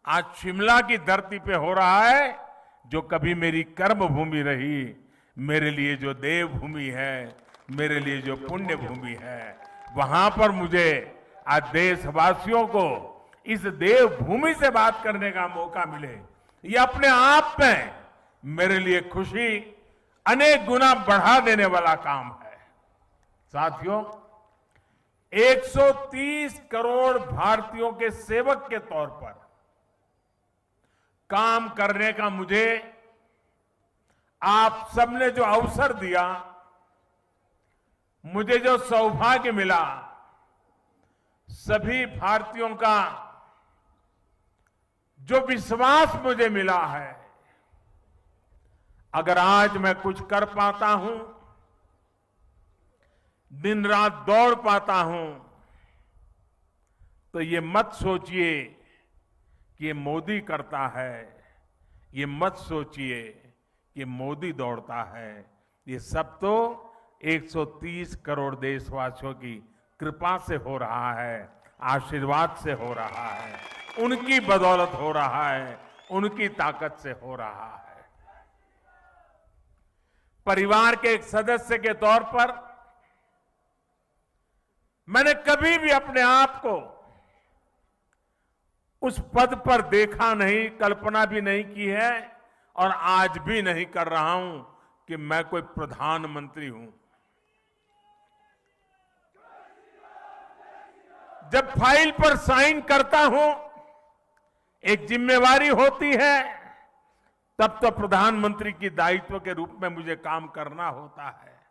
आज शिमला की धरती पे हो रहा है, जो कभी मेरी कर्म भूमि रही, मेरे लिए जो देवभूमि है, मेरे लिए जो पुण्य भूमि है, वहां पर मुझे आज देशवासियों को इस देवभूमि से बात करने का मौका मिले, ये अपने आप में मेरे लिए खुशी अनेक गुना बढ़ा देने वाला काम है। साथियों, 130 करोड़ भारतीयों के सेवक के तौर पर काम करने का मुझे आप सबने जो अवसर दिया, मुझे जो सौभाग्य मिला, सभी भारतीयों का जो विश्वास मुझे मिला है, अगर आज मैं कुछ कर पाता हूं, दिन रात दौड़ पाता हूं, तो ये मत सोचिए कि ये मोदी करता है, ये मत सोचिए कि मोदी दौड़ता है, ये सब तो 130 करोड़ देशवासियों की कृपा से हो रहा है, आशीर्वाद से हो रहा है, उनकी बदौलत हो रहा है, उनकी ताकत से हो रहा है। परिवार के एक सदस्य के तौर पर मैंने कभी भी अपने आप को उस पद पर देखा नहीं, कल्पना भी नहीं की है और आज भी नहीं कर रहा हूं कि मैं कोई प्रधानमंत्री हूं। जब फाइल पर साइन करता हूं, एक जिम्मेवारी होती है, तब तो प्रधानमंत्री की दायित्व के रूप में मुझे काम करना होता है।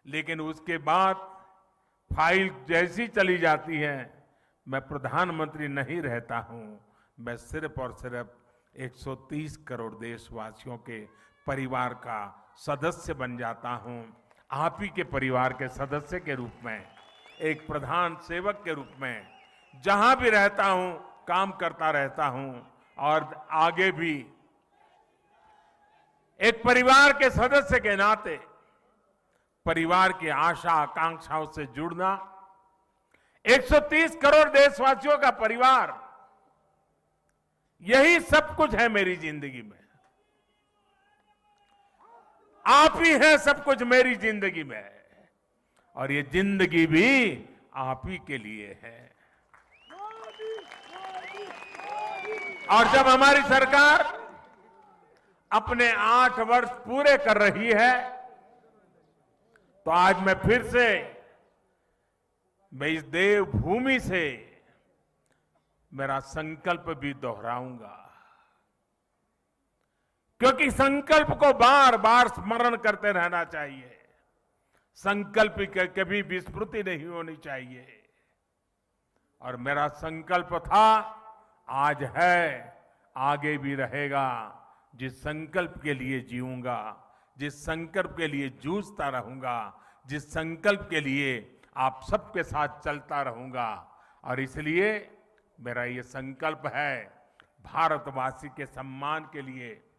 लेकिन उसके बाद फाइल जैसी चली जाती है, मैं प्रधानमंत्री नहीं रहता हूं, मैं सिर्फ और सिर्फ 130 करोड़ देशवासियों के परिवार का सदस्य बन जाता हूं। आप ही के परिवार के सदस्य के रूप में, एक प्रधान सेवक के रूप में जहां भी रहता हूं काम करता रहता हूं और आगे भी एक परिवार के सदस्य के नाते परिवार की आशा आकांक्षाओं से जुड़ना, 130 करोड़ देशवासियों का परिवार, यही सब कुछ है मेरी जिंदगी में। आप ही हैं सब कुछ मेरी जिंदगी में और ये जिंदगी भी आप ही के लिए है। और जब हमारी सरकार अपने 8 वर्ष पूरे कर रही है, तो आज मैं फिर से इस देवभूमि से मेरा संकल्प भी दोहराऊंगा, क्योंकि संकल्प को बार बार स्मरण करते रहना चाहिए। संकल्प की कभी विस्मृति नहीं होनी चाहिए। और मेरा संकल्प था, आज है, आगे भी रहेगा। जिस संकल्प के लिए जीऊंगा, जिस संकल्प के लिए जूझता रहूंगा, जिस संकल्प के लिए आप सबके साथ चलता रहूंगा। और इसलिए मेरा ये संकल्प है, भारतवासी के सम्मान के लिए,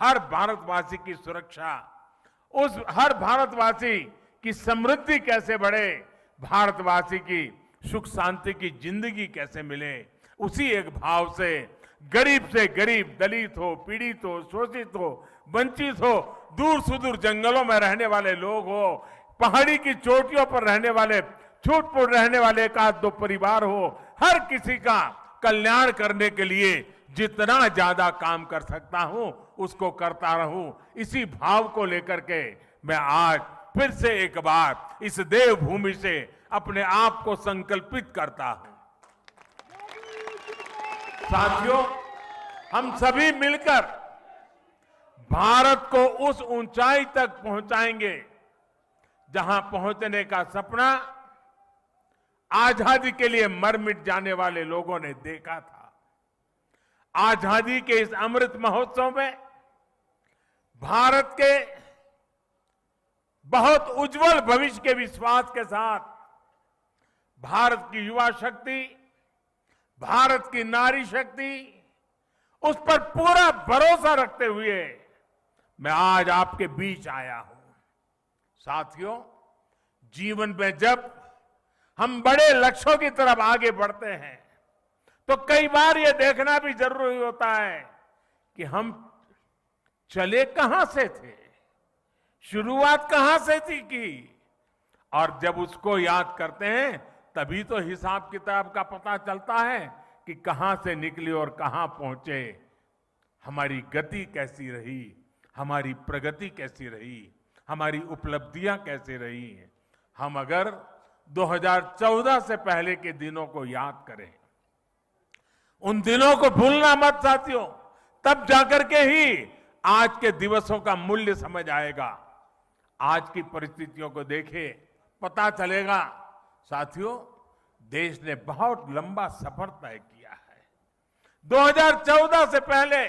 हर भारतवासी की सुरक्षा, उस हर भारतवासी की समृद्धि कैसे बढ़े, भारतवासी की सुख शांति की जिंदगी कैसे मिले, उसी एक भाव से गरीब, दलित हो, पीड़ित हो, शोषित हो, वंचित हो, दूर सुदूर जंगलों में रहने वाले लोग हो, पहाड़ी की चोटियों पर रहने वाले, छूट-फूट रहने वाले एक आध दो परिवार हो, हर किसी का कल्याण करने के लिए जितना ज्यादा काम कर सकता हूं उसको करता रहूं। इसी भाव को लेकर के मैं आज फिर से एक बार इस देवभूमि से अपने आप को संकल्पित करता हूं। साथियों, हम सभी मिलकर भारत को उस ऊंचाई तक पहुंचाएंगे जहां पहुंचने का सपना आजादी के लिए मर मिट जाने वाले लोगों ने देखा था। आजादी के इस अमृत महोत्सव में भारत के बहुत उज्जवल भविष्य के विश्वास के साथ भारत की युवा शक्ति, भारत की नारी शक्ति, उस पर पूरा भरोसा रखते हुए मैं आज आपके बीच आया हूं। साथियों, जीवन में जब हम बड़े लक्ष्यों की तरफ आगे बढ़ते हैं तो कई बार यह देखना भी जरूरी होता है कि हम चले कहां से थे, शुरुआत कहां से थी की, और जब उसको याद करते हैं तभी तो हिसाब किताब का पता चलता है कि कहां से निकले और कहां पहुंचे, हमारी गति कैसी रही, हमारी प्रगति कैसी रही, हमारी उपलब्धियां कैसी रही। हम अगर 2014 से पहले के दिनों को याद करें, उन दिनों को भूलना मत साथियों, तब जाकर के ही आज के दिवसों का मूल्य समझ आएगा। आज की परिस्थितियों को देखें, पता चलेगा। साथियों, देश ने बहुत लंबा सफर तय किया है। 2014 से पहले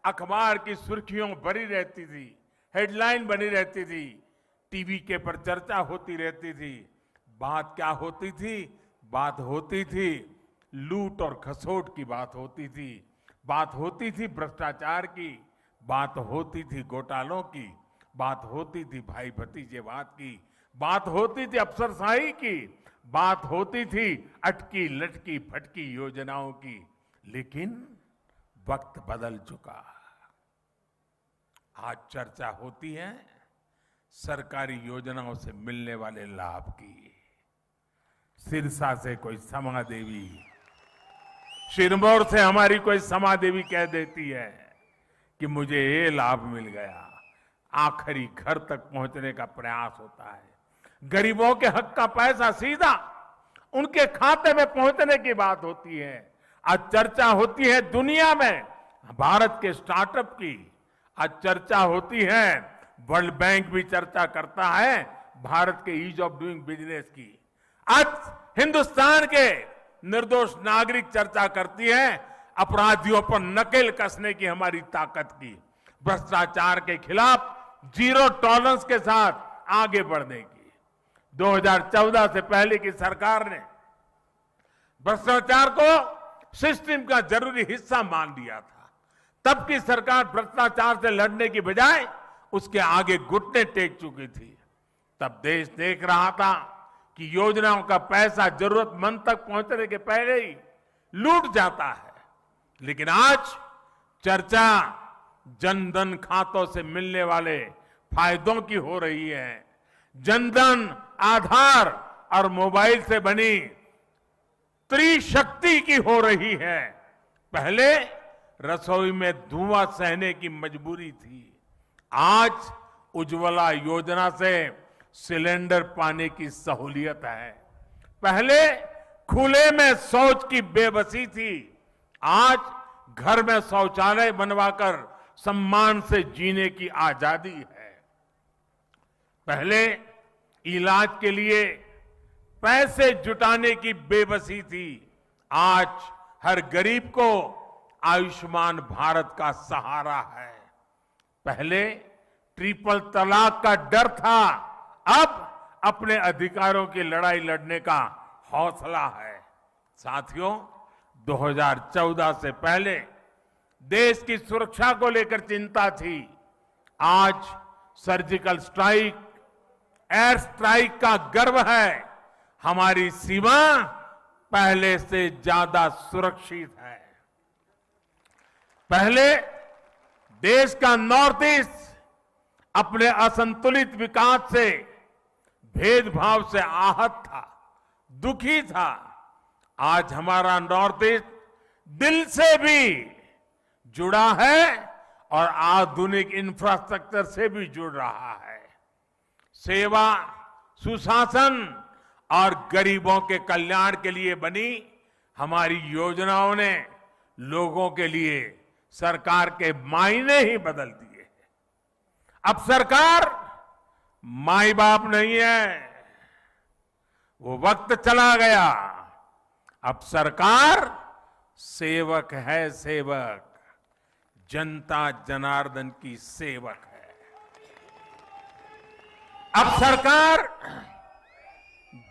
अखबार की सुर्खियों भरी रहती थी, हेडलाइन बनी रहती थी, टीवी के पर चर्चा होती रहती थी। बात क्या होती थी? बात होती थी लूट और खसोट की बात होती थी। बात होती थी भ्रष्टाचार की, बात होती थी घोटालों की, बात होती थी भाई भतीजेवाद की, बात होती थी अफसरशाही की, बात होती थी अटकी लटकी फटकी योजनाओं की। लेकिन वक्त बदल चुका। आज चर्चा होती है सरकारी योजनाओं से मिलने वाले लाभ की। सिरसा से कोई समा देवी, सिरमौर से हमारी कोई समा देवी कह देती है कि मुझे ये लाभ मिल गया। आखिरी घर तक पहुंचने का प्रयास होता है। गरीबों के हक का पैसा सीधा उनके खाते में पहुंचने की बात होती है। आज चर्चा होती है दुनिया में भारत के स्टार्टअप की, आज चर्चा होती है, वर्ल्ड बैंक भी चर्चा करता है भारत के ईज ऑफ डूइंग बिजनेस की। आज हिंदुस्तान के निर्दोष नागरिक चर्चा करती है अपराधियों पर नकेल कसने की हमारी ताकत की, भ्रष्टाचार के खिलाफ जीरो टॉलरेंस के साथ आगे बढ़ने की। 2014 से पहले की सरकार ने भ्रष्टाचार को सिस्टम का जरूरी हिस्सा मान लिया था। तब की सरकार भ्रष्टाचार से लड़ने की बजाय उसके आगे घुटने टेक चुकी थी। तब देश देख रहा था कि योजनाओं का पैसा जरूरतमंद तक पहुंचने के पहले ही लूट जाता है। लेकिन आज चर्चा जनधन खातों से मिलने वाले फायदों की हो रही है। जनधन, आधार और मोबाइल से बनी त्रिशक्ति की हो रही है। पहले रसोई में धुआं सहने की मजबूरी थी, आज उज्ज्वला योजना से सिलेंडर पाने की सहूलियत है। पहले खुले में शौच की बेबसी थी, आज घर में शौचालय बनवाकर सम्मान से जीने की आजादी है। पहले इलाज के लिए पैसे जुटाने की बेबसी थी, आज हर गरीब को आयुष्मान भारत का सहारा है। पहले ट्रिपल तलाक का डर था, अब अपने अधिकारों की लड़ाई लड़ने का हौसला है। साथियों, 2014 से पहले देश की सुरक्षा को लेकर चिंता थी, आज सर्जिकल स्ट्राइक, एयर स्ट्राइक का गर्व है। हमारी सीमा पहले से ज्यादा सुरक्षित है। पहले देश का नॉर्थ ईस्ट अपने असंतुलित विकास से, भेदभाव से आहत था, दुखी था। आज हमारा नॉर्थ ईस्ट दिल से भी जुड़ा है और आधुनिक इंफ्रास्ट्रक्चर से भी जुड़ रहा है। सेवा, सुशासन और गरीबों के कल्याण के लिए बनी हमारी योजनाओं ने लोगों के लिए सरकार के मायने ही बदल दिए। अब सरकार माई बाप नहीं है, वो वक्त चला गया। अब सरकार सेवक है, सेवक, जनता जनार्दन की सेवक है। अब सरकार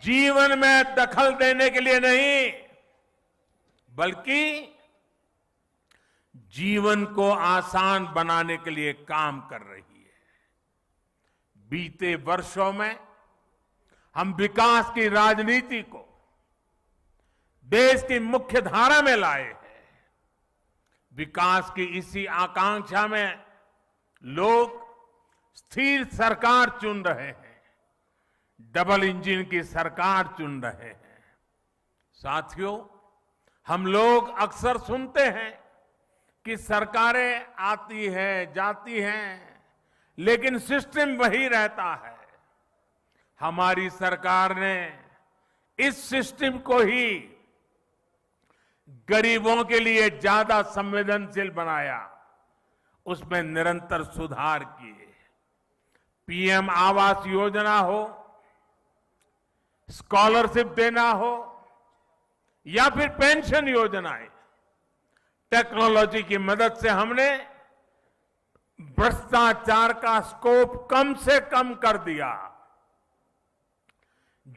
जीवन में दखल देने के लिए नहीं, बल्कि जीवन को आसान बनाने के लिए काम कर रही है। बीते वर्षों में हम विकास की राजनीति को देश की मुख्य धारा में लाए हैं। विकास की इसी आकांक्षा में लोग स्थिर सरकार चुन रहे हैं, डबल इंजन की सरकार चुन रहे हैं। साथियों, हम लोग अक्सर सुनते हैं कि सरकारें आती हैं, जाती हैं, लेकिन सिस्टम वही रहता है। हमारी सरकार ने इस सिस्टम को ही गरीबों के लिए ज्यादा संवेदनशील बनाया, उसमें निरंतर सुधार किए। पीएम आवास योजना हो, स्कॉलरशिप देना हो या फिर पेंशन योजनाएं, टेक्नोलॉजी की मदद से हमने भ्रष्टाचार का स्कोप कम से कम कर दिया।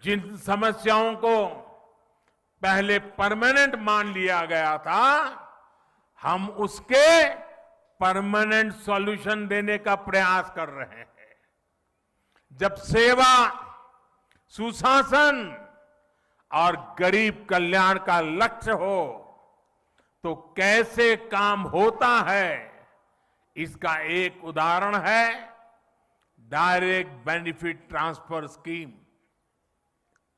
जिन समस्याओं को पहले परमानेंट मान लिया गया था, हम उसके परमानेंट सॉल्यूशन देने का प्रयास कर रहे हैं। जब सेवा, सुशासन और गरीब कल्याण का लक्ष्य हो तो कैसे काम होता है, इसका एक उदाहरण है डायरेक्ट बेनिफिट ट्रांसफर स्कीम।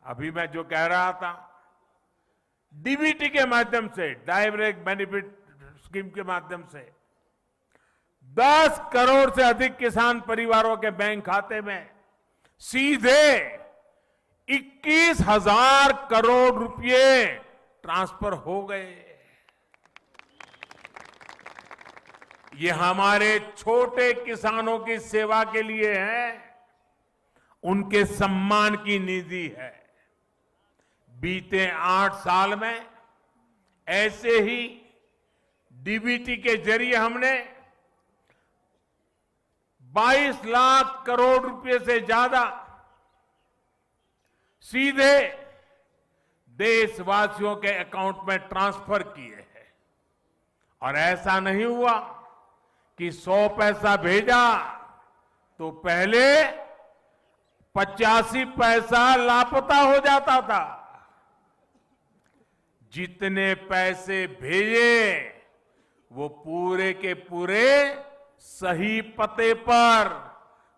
अभी मैं जो कह रहा था, डीबीटी के माध्यम से, डायरेक्ट बेनिफिट स्कीम के माध्यम से 10 करोड़ से अधिक किसान परिवारों के बैंक खाते में सीधे 21,000 करोड़ रुपए ट्रांसफर हो गए। ये हमारे छोटे किसानों की सेवा के लिए है, उनके सम्मान की निधि है। बीते 8 साल में ऐसे ही डीबीटी के जरिए हमने 22 लाख करोड़ रुपए से ज्यादा सीधे देशवासियों के अकाउंट में ट्रांसफर किए हैं। और ऐसा नहीं हुआ कि 100 पैसा भेजा तो पहले 85 पैसा लापता हो जाता था। जितने पैसे भेजे वो पूरे के पूरे सही पते पर,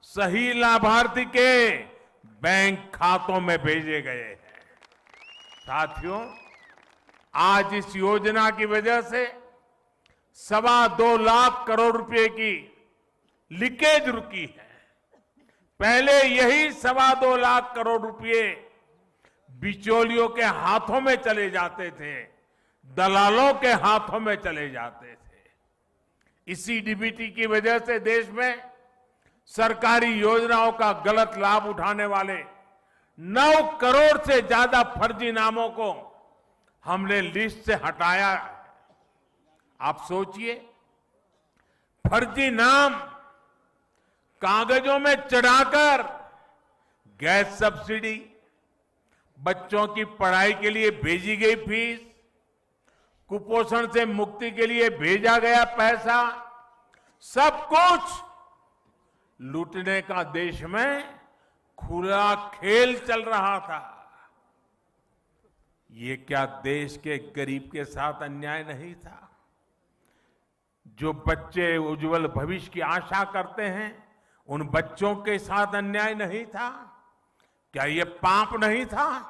सही लाभार्थी के बैंक खातों में भेजे गए हैं। साथियों, आज इस योजना की वजह से 2.25 लाख करोड़ रुपए की लीकेज रुकी है। पहले यही 2.25 लाख करोड़ रुपए बिचौलियों के हाथों में चले जाते थे, दलालों के हाथों में चले जाते थे। इसी डीबीटी की वजह से देश में सरकारी योजनाओं का गलत लाभ उठाने वाले 9 करोड़ से ज्यादा फर्जी नामों को हमने लिस्ट से हटाया है। आप सोचिए, फर्जी नाम कागजों में चढ़ाकर गैस सब्सिडी, बच्चों की पढ़ाई के लिए भेजी गई फीस, कुपोषण से मुक्ति के लिए भेजा गया पैसा, सब कुछ लूटने का देश में खुला खेल चल रहा था। ये क्या देश के गरीब के साथ अन्याय नहीं था? जो बच्चे उज्जवल भविष्य की आशा करते हैं, उन बच्चों के साथ अन्याय नहीं था? क्या ये पाप नहीं था?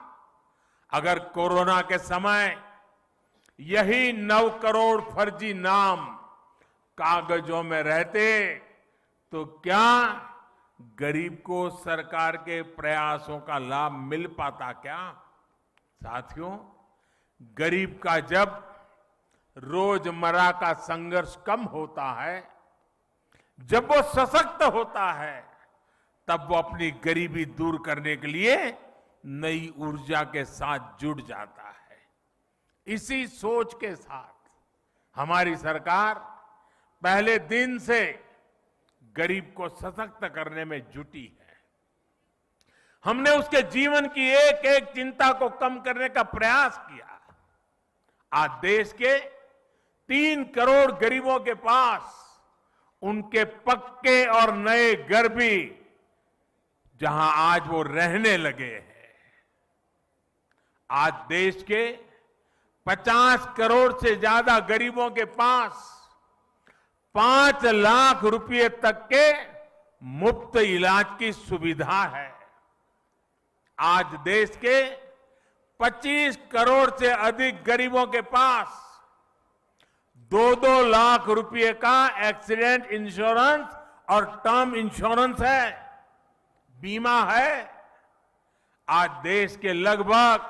अगर कोरोना के समय यही 9 करोड़ फर्जी नाम कागजों में रहते तो क्या गरीब को सरकार के प्रयासों का लाभ मिल पाता क्या? साथियों, गरीब का जब रोजमर्रा का संघर्ष कम होता है, जब वो सशक्त होता है, तब वो अपनी गरीबी दूर करने के लिए नई ऊर्जा के साथ जुड़ जाता है। इसी सोच के साथ हमारी सरकार पहले दिन से गरीब को सशक्त करने में जुटी है। हमने उसके जीवन की एक एक चिंता को कम करने का प्रयास किया। आज देश के 3 करोड़ गरीबों के पास उनके पक्के और नए घर भी, जहां आज वो रहने लगे हैं। आज देश के 50 करोड़ से ज्यादा गरीबों के पास 5 लाख रुपए तक के मुफ्त इलाज की सुविधा है। आज देश के 25 करोड़ से अधिक गरीबों के पास 2-2 लाख रुपए का एक्सीडेंट इंश्योरेंस और टर्म इंश्योरेंस है, बीमा है। आज देश के लगभग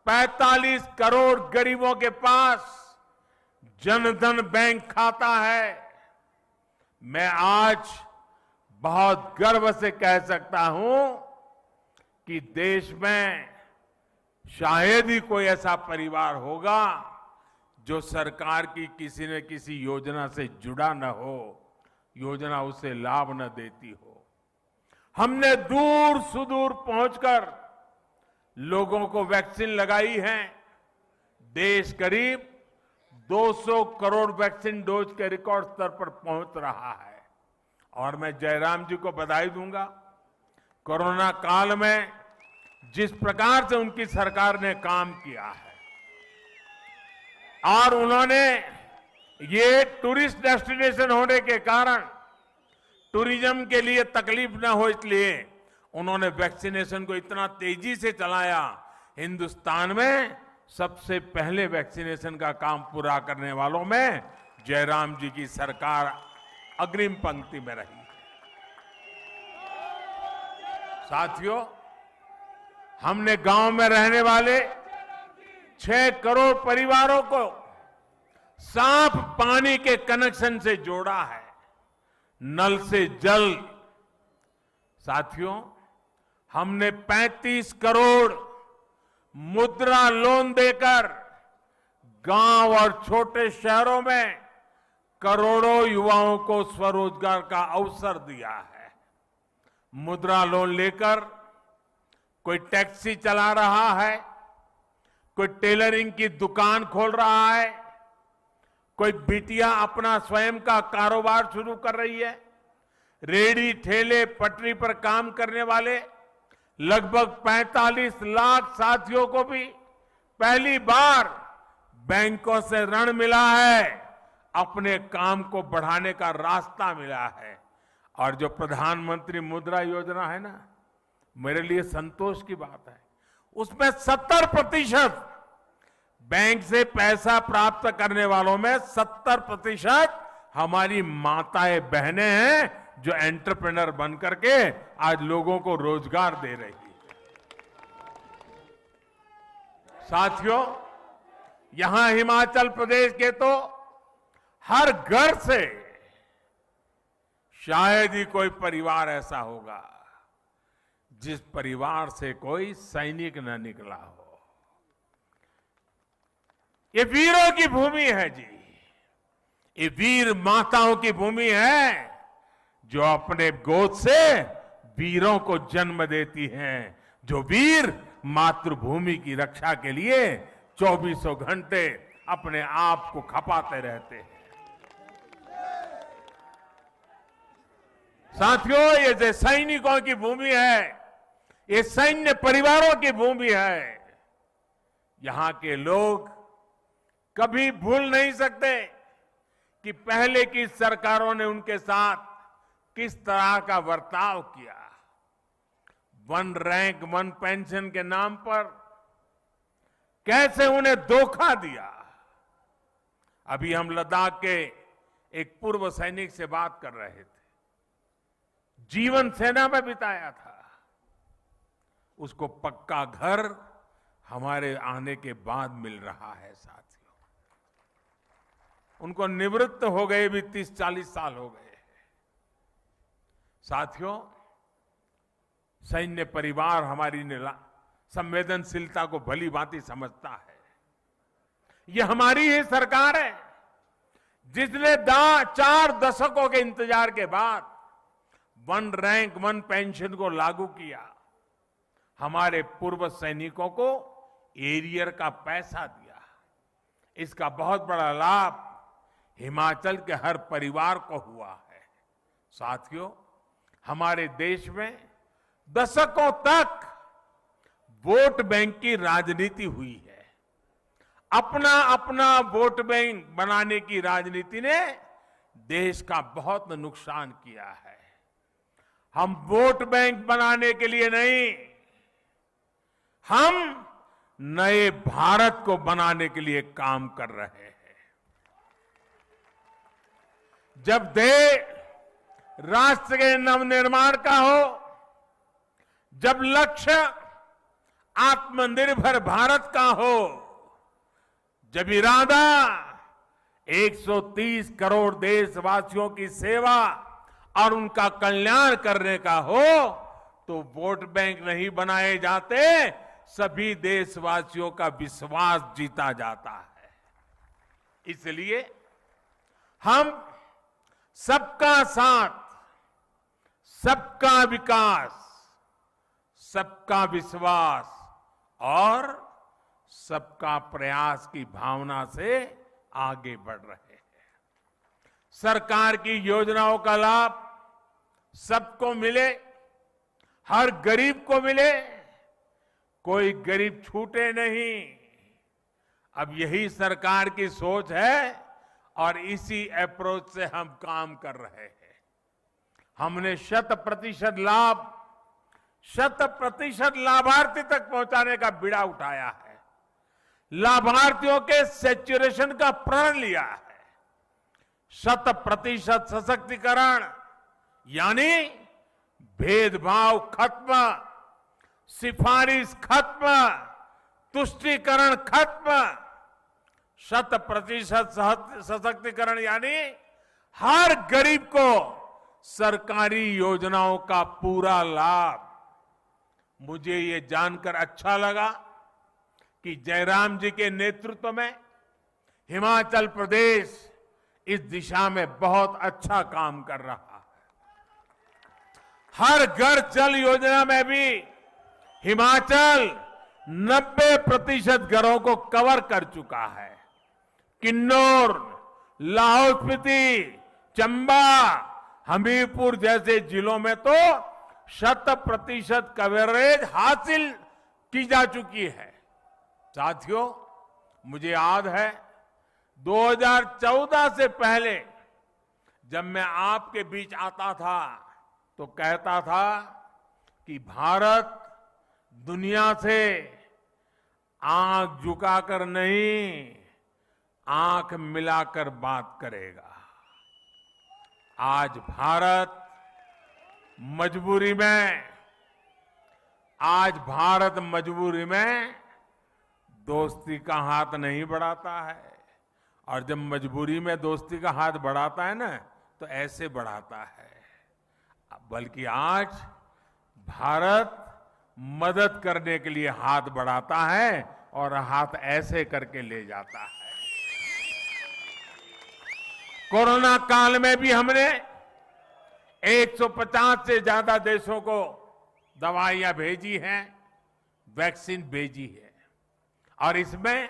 45 करोड़ गरीबों के पास जनधन बैंक खाता है। मैं आज बहुत गर्व से कह सकता हूं कि देश में शायद ही कोई ऐसा परिवार होगा जो सरकार की किसी न किसी योजना से जुड़ा न हो, योजना उसे लाभ न देती हो। हमने दूर सुदूर पहुंचकर लोगों को वैक्सीन लगाई है। देश करीब 200 करोड़ वैक्सीन डोज के रिकॉर्ड स्तर पर पहुंच रहा है। और मैं जयराम जी को बधाई दूंगा। कोरोना काल में जिस प्रकार से उनकी सरकार ने काम किया है और उन्होंने ये टूरिस्ट डेस्टिनेशन होने के कारण टूरिज्म के लिए तकलीफ न हो, इसलिए उन्होंने वैक्सीनेशन को इतना तेजी से चलाया। हिंदुस्तान में सबसे पहले वैक्सीनेशन का काम पूरा करने वालों में जयराम जी की सरकार अग्रिम पंक्ति में रही। साथियों, हमने गांव में रहने वाले 6 करोड़ परिवारों को साफ पानी के कनेक्शन से जोड़ा है, नल से जल। साथियों, हमने 35 करोड़ मुद्रा लोन देकर गांव और छोटे शहरों में करोड़ों युवाओं को स्वरोजगार का अवसर दिया है। मुद्रा लोन लेकर कोई टैक्सी चला रहा है, कोई टेलरिंग की दुकान खोल रहा है, कोई बिटिया अपना स्वयं का कारोबार शुरू कर रही है। रेडी ठेले पटरी पर काम करने वाले लगभग 45 लाख साथियों को भी पहली बार बैंकों से ऋण मिला है, अपने काम को बढ़ाने का रास्ता मिला है। और जो प्रधानमंत्री मुद्रा योजना है ना, मेरे लिए संतोष की बात है, उसमें 70% बैंक से पैसा प्राप्त करने वालों में 70% हमारी माताएं बहनें हैं जो एंटरप्रेन्योर बन करके आज लोगों को रोजगार दे रही है। साथियों, यहां हिमाचल प्रदेश के तो हर घर से शायद ही कोई परिवार ऐसा होगा जिस परिवार से कोई सैनिक न निकला हो। ये वीरों की भूमि है जी, ये वीर माताओं की भूमि है जो अपने गोद से वीरों को जन्म देती हैं, जो वीर मातृभूमि की रक्षा के लिए 24 घंटे अपने आप को खपाते रहते हैं। साथियों, ये जो सैनिकों की भूमि है, ये सैन्य परिवारों की भूमि है। यहां के लोग कभी भूल नहीं सकते कि पहले की सरकारों ने उनके साथ किस तरह का बर्ताव किया। 1 रैंक 1 पेंशन के नाम पर कैसे उन्हें धोखा दिया। अभी हम लद्दाख के एक पूर्व सैनिक से बात कर रहे थे, जीवन सेना में बिताया था। उसको पक्का घर हमारे आने के बाद मिल रहा है। साथियों, उनको निवृत्त हो गए भी 30-40 साल हो गए। साथियों, सैन्य परिवार हमारी संवेदनशीलता को भली भांति समझता है। ये हमारी ही सरकार है जिसने 4 दशकों के इंतजार के बाद 1 रैंक 1 पेंशन को लागू किया। हमारे पूर्व सैनिकों को एरियर का पैसा दिया। इसका बहुत बड़ा लाभ हिमाचल के हर परिवार को हुआ है। साथियों, हमारे देश में दशकों तक वोट बैंक की राजनीति हुई है। अपना अपना वोट बैंक बनाने की राजनीति ने देश का बहुत नुकसान किया है। हम वोट बैंक बनाने के लिए नहीं, हम नए भारत को बनाने के लिए काम कर रहे हैं। जब देश राष्ट्र के नवनिर्माण का हो, जब लक्ष्य आत्मनिर्भर भारत का हो, जब इरादा 130 करोड़ देशवासियों की सेवा और उनका कल्याण करने का हो, तो वोट बैंक नहीं बनाए जाते, सभी देशवासियों का विश्वास जीता जाता है। इसलिए हम सबका साथ, सबका विकास, सबका विश्वास और सबका प्रयास की भावना से आगे बढ़ रहे हैं। सरकार की योजनाओं का लाभ सबको मिले, हर गरीब को मिले, कोई गरीब छूटे नहीं। अब यही सरकार की सोच है और इसी अप्रोच से हम काम कर रहे हैं। हमने 100% लाभ 100% लाभार्थी तक पहुंचाने का बीड़ा उठाया है। लाभार्थियों के सैचुरेशन का प्रण लिया है। 100% सशक्तिकरण यानी भेदभाव खत्म, सिफारिश खत्म, तुष्टीकरण खत्म। 100% सशक्तिकरण यानी हर गरीब को सरकारी योजनाओं का पूरा लाभ। मुझे ये जानकर अच्छा लगा कि जयराम जी के नेतृत्व में हिमाचल प्रदेश इस दिशा में बहुत अच्छा काम कर रहा है। हर घर जल योजना में भी हिमाचल 90% घरों को कवर कर चुका है। किन्नौर, लाहौल स्पीति, चंबा, हमीरपुर जैसे जिलों में तो 100% कवरेज हासिल की जा चुकी है। साथियों, मुझे याद है 2014 से पहले जब मैं आपके बीच आता था तो कहता था कि भारत दुनिया से आंख झुकाकर नहीं, आंख मिलाकर बात करेगा। आज भारत मजबूरी में दोस्ती का हाथ नहीं बढ़ाता है। और जब मजबूरी में दोस्ती का हाथ बढ़ाता है ना, तो ऐसे बढ़ाता है। बल्कि आज भारत मदद करने के लिए हाथ बढ़ाता है और हाथ ऐसे करके ले जाता है। कोरोना काल में भी हमने 150 से ज्यादा देशों को दवाइयां भेजी हैं, वैक्सीन भेजी है। और इसमें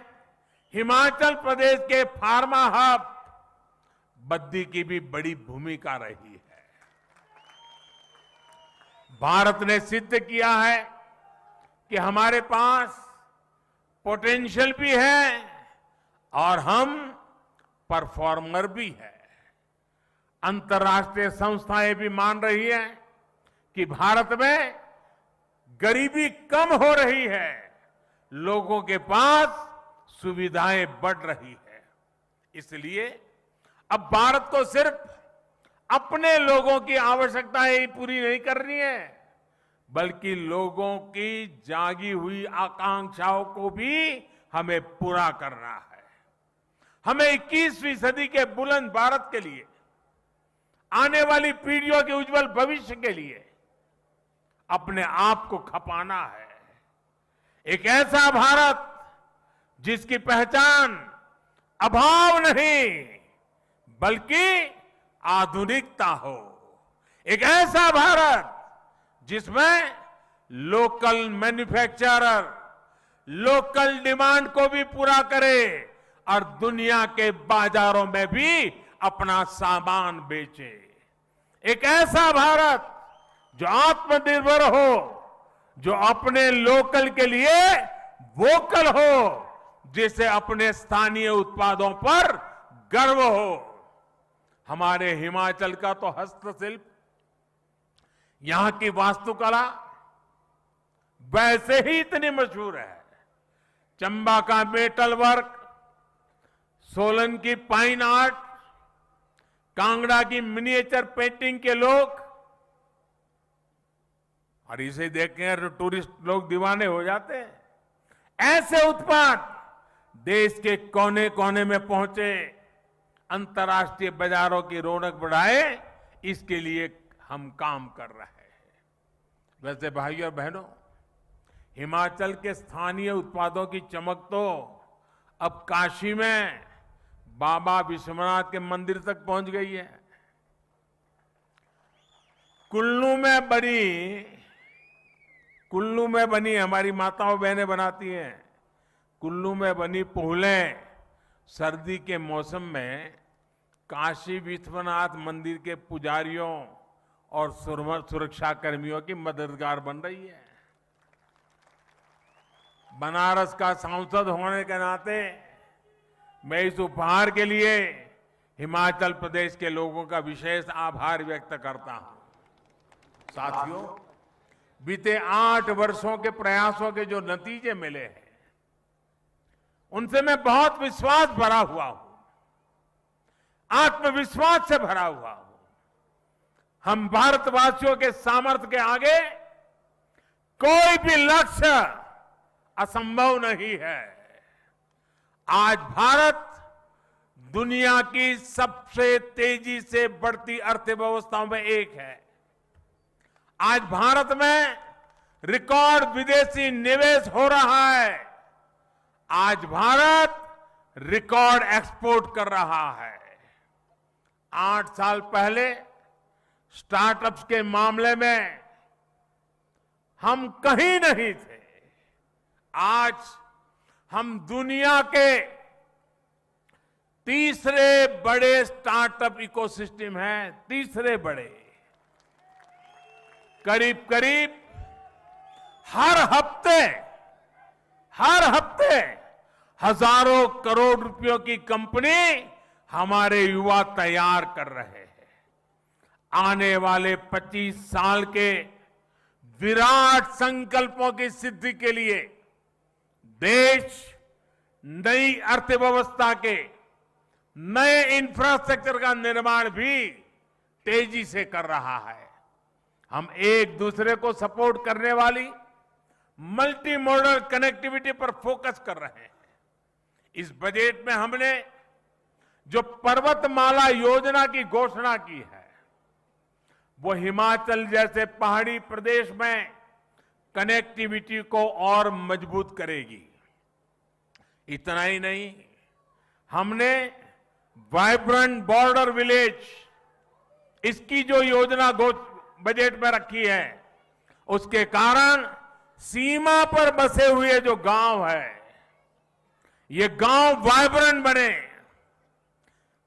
हिमाचल प्रदेश के फार्मा हब बद्दी की भी बड़ी भूमिका रही है। भारत ने सिद्ध किया है कि हमारे पास पोटेंशियल भी है और हम परफॉर्मर भी है। अंतर्राष्ट्रीय संस्थाएं भी मान रही हैं कि भारत में गरीबी कम हो रही है, लोगों के पास सुविधाएं बढ़ रही है। इसलिए अब भारत को सिर्फ अपने लोगों की आवश्यकताएं ही पूरी नहीं करनी है, बल्कि लोगों की जागी हुई आकांक्षाओं को भी हमें पूरा करना है। हमें 21वीं सदी के बुलंद भारत के लिए, आने वाली पीढ़ियों के उज्जवल भविष्य के लिए अपने आप को खपाना है। एक ऐसा भारत जिसकी पहचान अभाव नहीं बल्कि आधुनिकता हो। एक ऐसा भारत जिसमें लोकल मैन्युफैक्चरर लोकल डिमांड को भी पूरा करे और दुनिया के बाजारों में भी अपना सामान बेचे। एक ऐसा भारत जो आत्मनिर्भर हो, जो अपने लोकल के लिए वोकल हो, जिसे अपने स्थानीय उत्पादों पर गर्व हो। हमारे हिमाचल का तो हस्तशिल्प, यहां की वास्तुकला वैसे ही इतनी मशहूर है। चंबा का मेटल वर्क, सोलन की पाइन आर्ट, कांगड़ा की मिनिएचर पेंटिंग के लोग, और इसे देखकर टूरिस्ट लोग दीवाने हो जाते हैं। ऐसे उत्पाद देश के कोने कोने में पहुंचे, अंतर्राष्ट्रीय बाजारों की रौनक बढ़ाए, इसके लिए हम काम कर रहे हैं। वैसे भाइयों और बहनों, हिमाचल के स्थानीय उत्पादों की चमक तो अब काशी में बाबा विश्वनाथ के मंदिर तक पहुंच गई है। कुल्लू में बनी हमारी माताओं बहनें बनाती हैं। कुल्लू में बनी पोहलें सर्दी के मौसम में काशी विश्वनाथ मंदिर के पुजारियों और सुरक्षा कर्मियों की मददगार बन रही है। बनारस का सांसद होने के नाते मैं इस उपहार के लिए हिमाचल प्रदेश के लोगों का विशेष आभार व्यक्त करता हूं। साथियों, बीते 8 वर्षों के प्रयासों के जो नतीजे मिले हैं, उनसे मैं बहुत विश्वास भरा हुआ हूं, आत्मविश्वास से भरा हुआ हूं। हम भारतवासियों के सामर्थ्य के आगे कोई भी लक्ष्य असंभव नहीं है। आज भारत दुनिया की सबसे तेजी से बढ़ती अर्थव्यवस्थाओं में एक है। आज भारत में रिकॉर्ड विदेशी निवेश हो रहा है। आज भारत रिकॉर्ड एक्सपोर्ट कर रहा है। 8 साल पहले स्टार्टअप्स के मामले में हम कहीं नहीं थे। आज हम दुनिया के तीसरे बड़े स्टार्टअप इकोसिस्टम हैं, तीसरे बड़े। करीब करीब हर हफ्ते हजारों करोड़ रुपयों की कंपनी हमारे युवा तैयार कर रहे हैं। आने वाले 25 साल के विराट संकल्पों की सिद्धि के लिए देश नई अर्थव्यवस्था के नए इंफ्रास्ट्रक्चर का निर्माण भी तेजी से कर रहा है। हम एक दूसरे को सपोर्ट करने वाली मल्टी मॉडल कनेक्टिविटी पर फोकस कर रहे हैं। इस बजट में हमने जो पर्वतमाला योजना की घोषणा की है, वो हिमाचल जैसे पहाड़ी प्रदेश में कनेक्टिविटी को और मजबूत करेगी। इतना ही नहीं, हमने वाइब्रेंट बॉर्डर विलेज, इसकी जो योजना बजट में रखी है, उसके कारण सीमा पर बसे हुए जो गांव है, ये गांव वाइब्रेंट बने,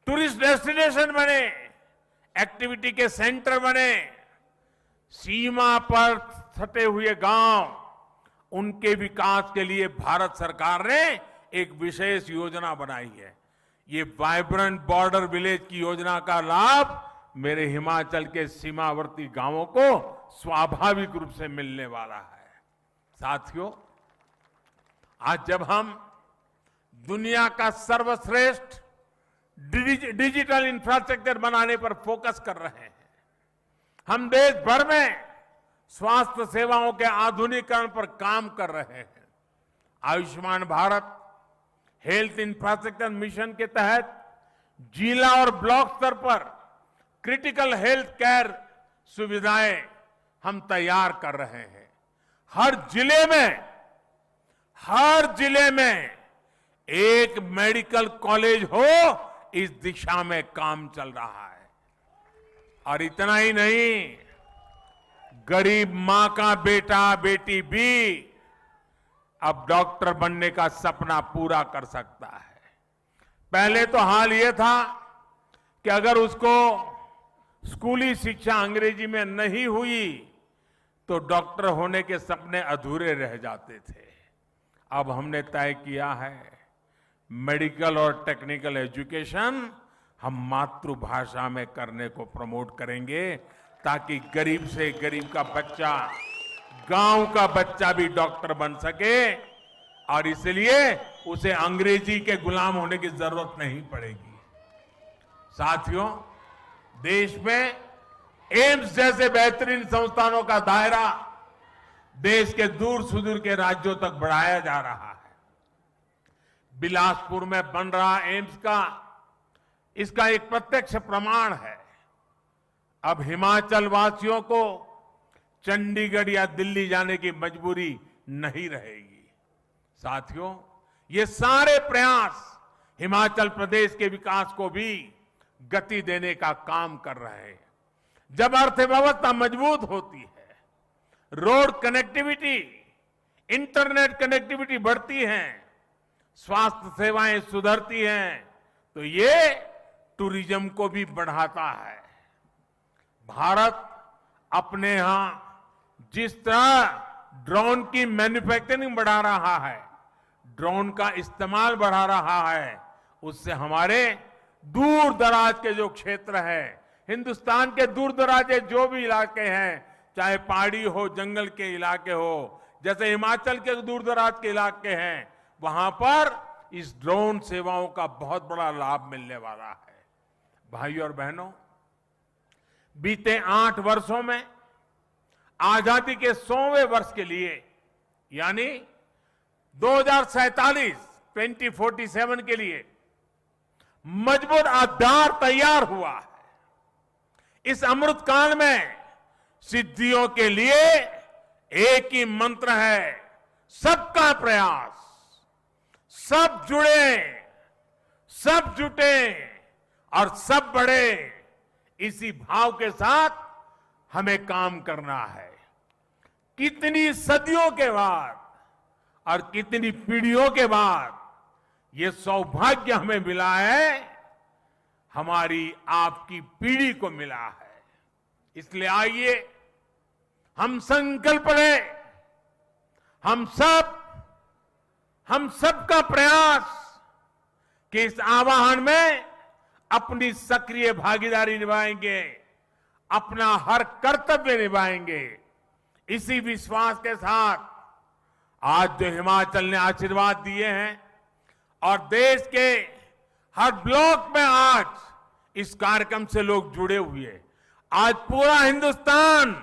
टूरिस्ट डेस्टिनेशन बने, एक्टिविटी के सेंटर बने। सीमा पर सटे हुए गांव, उनके विकास के लिए भारत सरकार ने एक विशेष योजना बनाई है। ये वाइब्रेंट बॉर्डर विलेज की योजना का लाभ मेरे हिमाचल के सीमावर्ती गांवों को स्वाभाविक रूप से मिलने वाला है। साथियों, आज जब हम दुनिया का सर्वश्रेष्ठ डिजिटल इंफ्रास्ट्रक्चर बनाने पर फोकस कर रहे हैं, हम देश भर में स्वास्थ्य सेवाओं के आधुनिकीकरण पर काम कर रहे हैं। Ayushman Bharat health infrastructure mission के तहत जिला और ब्लॉक स्तर पर क्रिटिकल हेल्थ केयर सुविधाएं हम तैयार कर रहे हैं। हर जिले में एक मेडिकल कॉलेज हो, इस दिशा में काम चल रहा है। और इतना ही नहीं, गरीब मां का बेटा बेटी भी अब डॉक्टर बनने का सपना पूरा कर सकता है। पहले तो हाल यह था कि अगर उसको स्कूली शिक्षा अंग्रेजी में नहीं हुई तो डॉक्टर होने के सपने अधूरे रह जाते थे। अब हमने तय किया है, मेडिकल और टेक्निकल एजुकेशन हम मातृभाषा में करने को प्रमोट करेंगे, ताकि गरीब से गरीब का बच्चा, गांव का बच्चा भी डॉक्टर बन सके, और इसलिए उसे अंग्रेजी के गुलाम होने की जरूरत नहीं पड़ेगी। साथियों, देश में एम्स जैसे बेहतरीन संस्थानों का दायरा देश के दूर सुदूर के राज्यों तक बढ़ाया जा रहा है। बिलासपुर में बन रहा एम्स इसका एक प्रत्यक्ष प्रमाण है। अब हिमाचल वासियों को चंडीगढ़ या दिल्ली जाने की मजबूरी नहीं रहेगी। साथियों, ये सारे प्रयास हिमाचल प्रदेश के विकास को भी गति देने का काम कर रहे हैं। जब अर्थव्यवस्था मजबूत होती है, रोड कनेक्टिविटी, इंटरनेट कनेक्टिविटी बढ़ती है, स्वास्थ्य सेवाएं सुधरती हैं, तो ये टूरिज्म को भी बढ़ाता है। भारत अपने यहां जिस तरह ड्रोन की मैन्युफैक्चरिंग बढ़ा रहा है, ड्रोन का इस्तेमाल बढ़ा रहा है, उससे हमारे दूर दराज के जो क्षेत्र हैं, हिंदुस्तान के दूर दराज के जो भी इलाके हैं, चाहे पहाड़ी हो, जंगल के इलाके हो, जैसे हिमाचल के दूर दराज के इलाके हैं, वहां पर इस ड्रोन सेवाओं का बहुत बड़ा लाभ मिलने वाला है। भाइयों और बहनों, बीते 8 वर्षों में आजादी के 100वें वर्ष के लिए यानी 2047 के लिए मजबूत आधार तैयार हुआ है। इस अमृत काल में सिद्धियों के लिए एक ही मंत्र है, सबका प्रयास। सब जुड़े, सब जुटे और सब बढ़े, इसी भाव के साथ हमें काम करना है। कितनी सदियों के बाद और कितनी पीढ़ियों के बाद ये सौभाग्य हमें मिला है, हमारी आपकी पीढ़ी को मिला है। इसलिए आइए हम संकल्प लें, हम सबका प्रयास कि इस आवाहन में अपनी सक्रिय भागीदारी निभाएंगे, अपना हर कर्तव्य निभाएंगे। इसी विश्वास के साथ आज जो हिमाचल ने आशीर्वाद दिए हैं और देश के हर ब्लॉक में आज इस कार्यक्रम से लोग जुड़े हुए हैं। आज पूरा हिंदुस्तान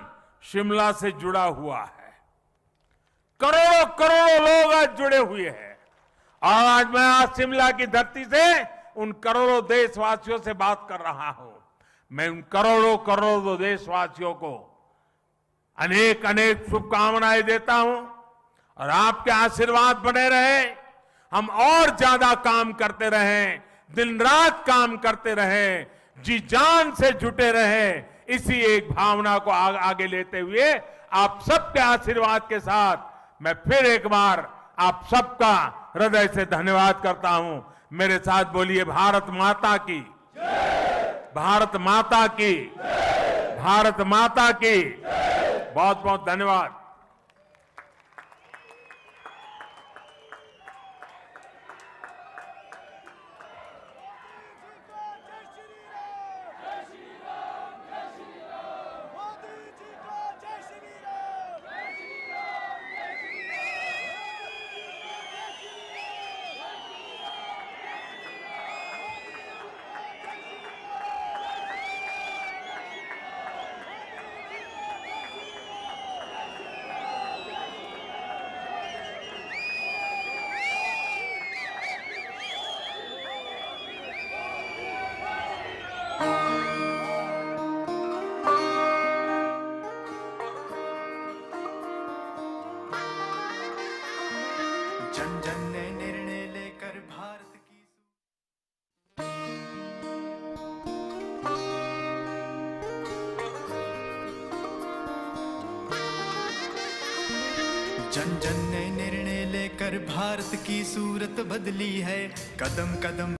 शिमला से जुड़ा हुआ है, करोड़ों करोड़ों लोग आज जुड़े हुए हैं। और आज मैं आज शिमला की धरती से उन करोड़ों देशवासियों से बात कर रहा हूं। मैं उन करोड़ों करोड़ों देशवासियों को अनेक अनेक शुभकामनाएं देता हूं और आपके आशीर्वाद बने रहे, हम और ज्यादा काम करते रहें, दिन रात काम करते रहें, जी जान से जुटे रहें। इसी एक भावना को आगे लेते हुए आप सबके आशीर्वाद के साथ मैं फिर एक बार आप सबका हृदय से धन्यवाद करता हूं। मेरे साथ बोलिए, भारत माता की, भारत माता की, भारत माता की। बहुत बहुत धन्यवाद। जन जन ने निर्णय लेकर भारत की जन जन ने निर्णय लेकर भारत की सूरत बदली है। कदम कदम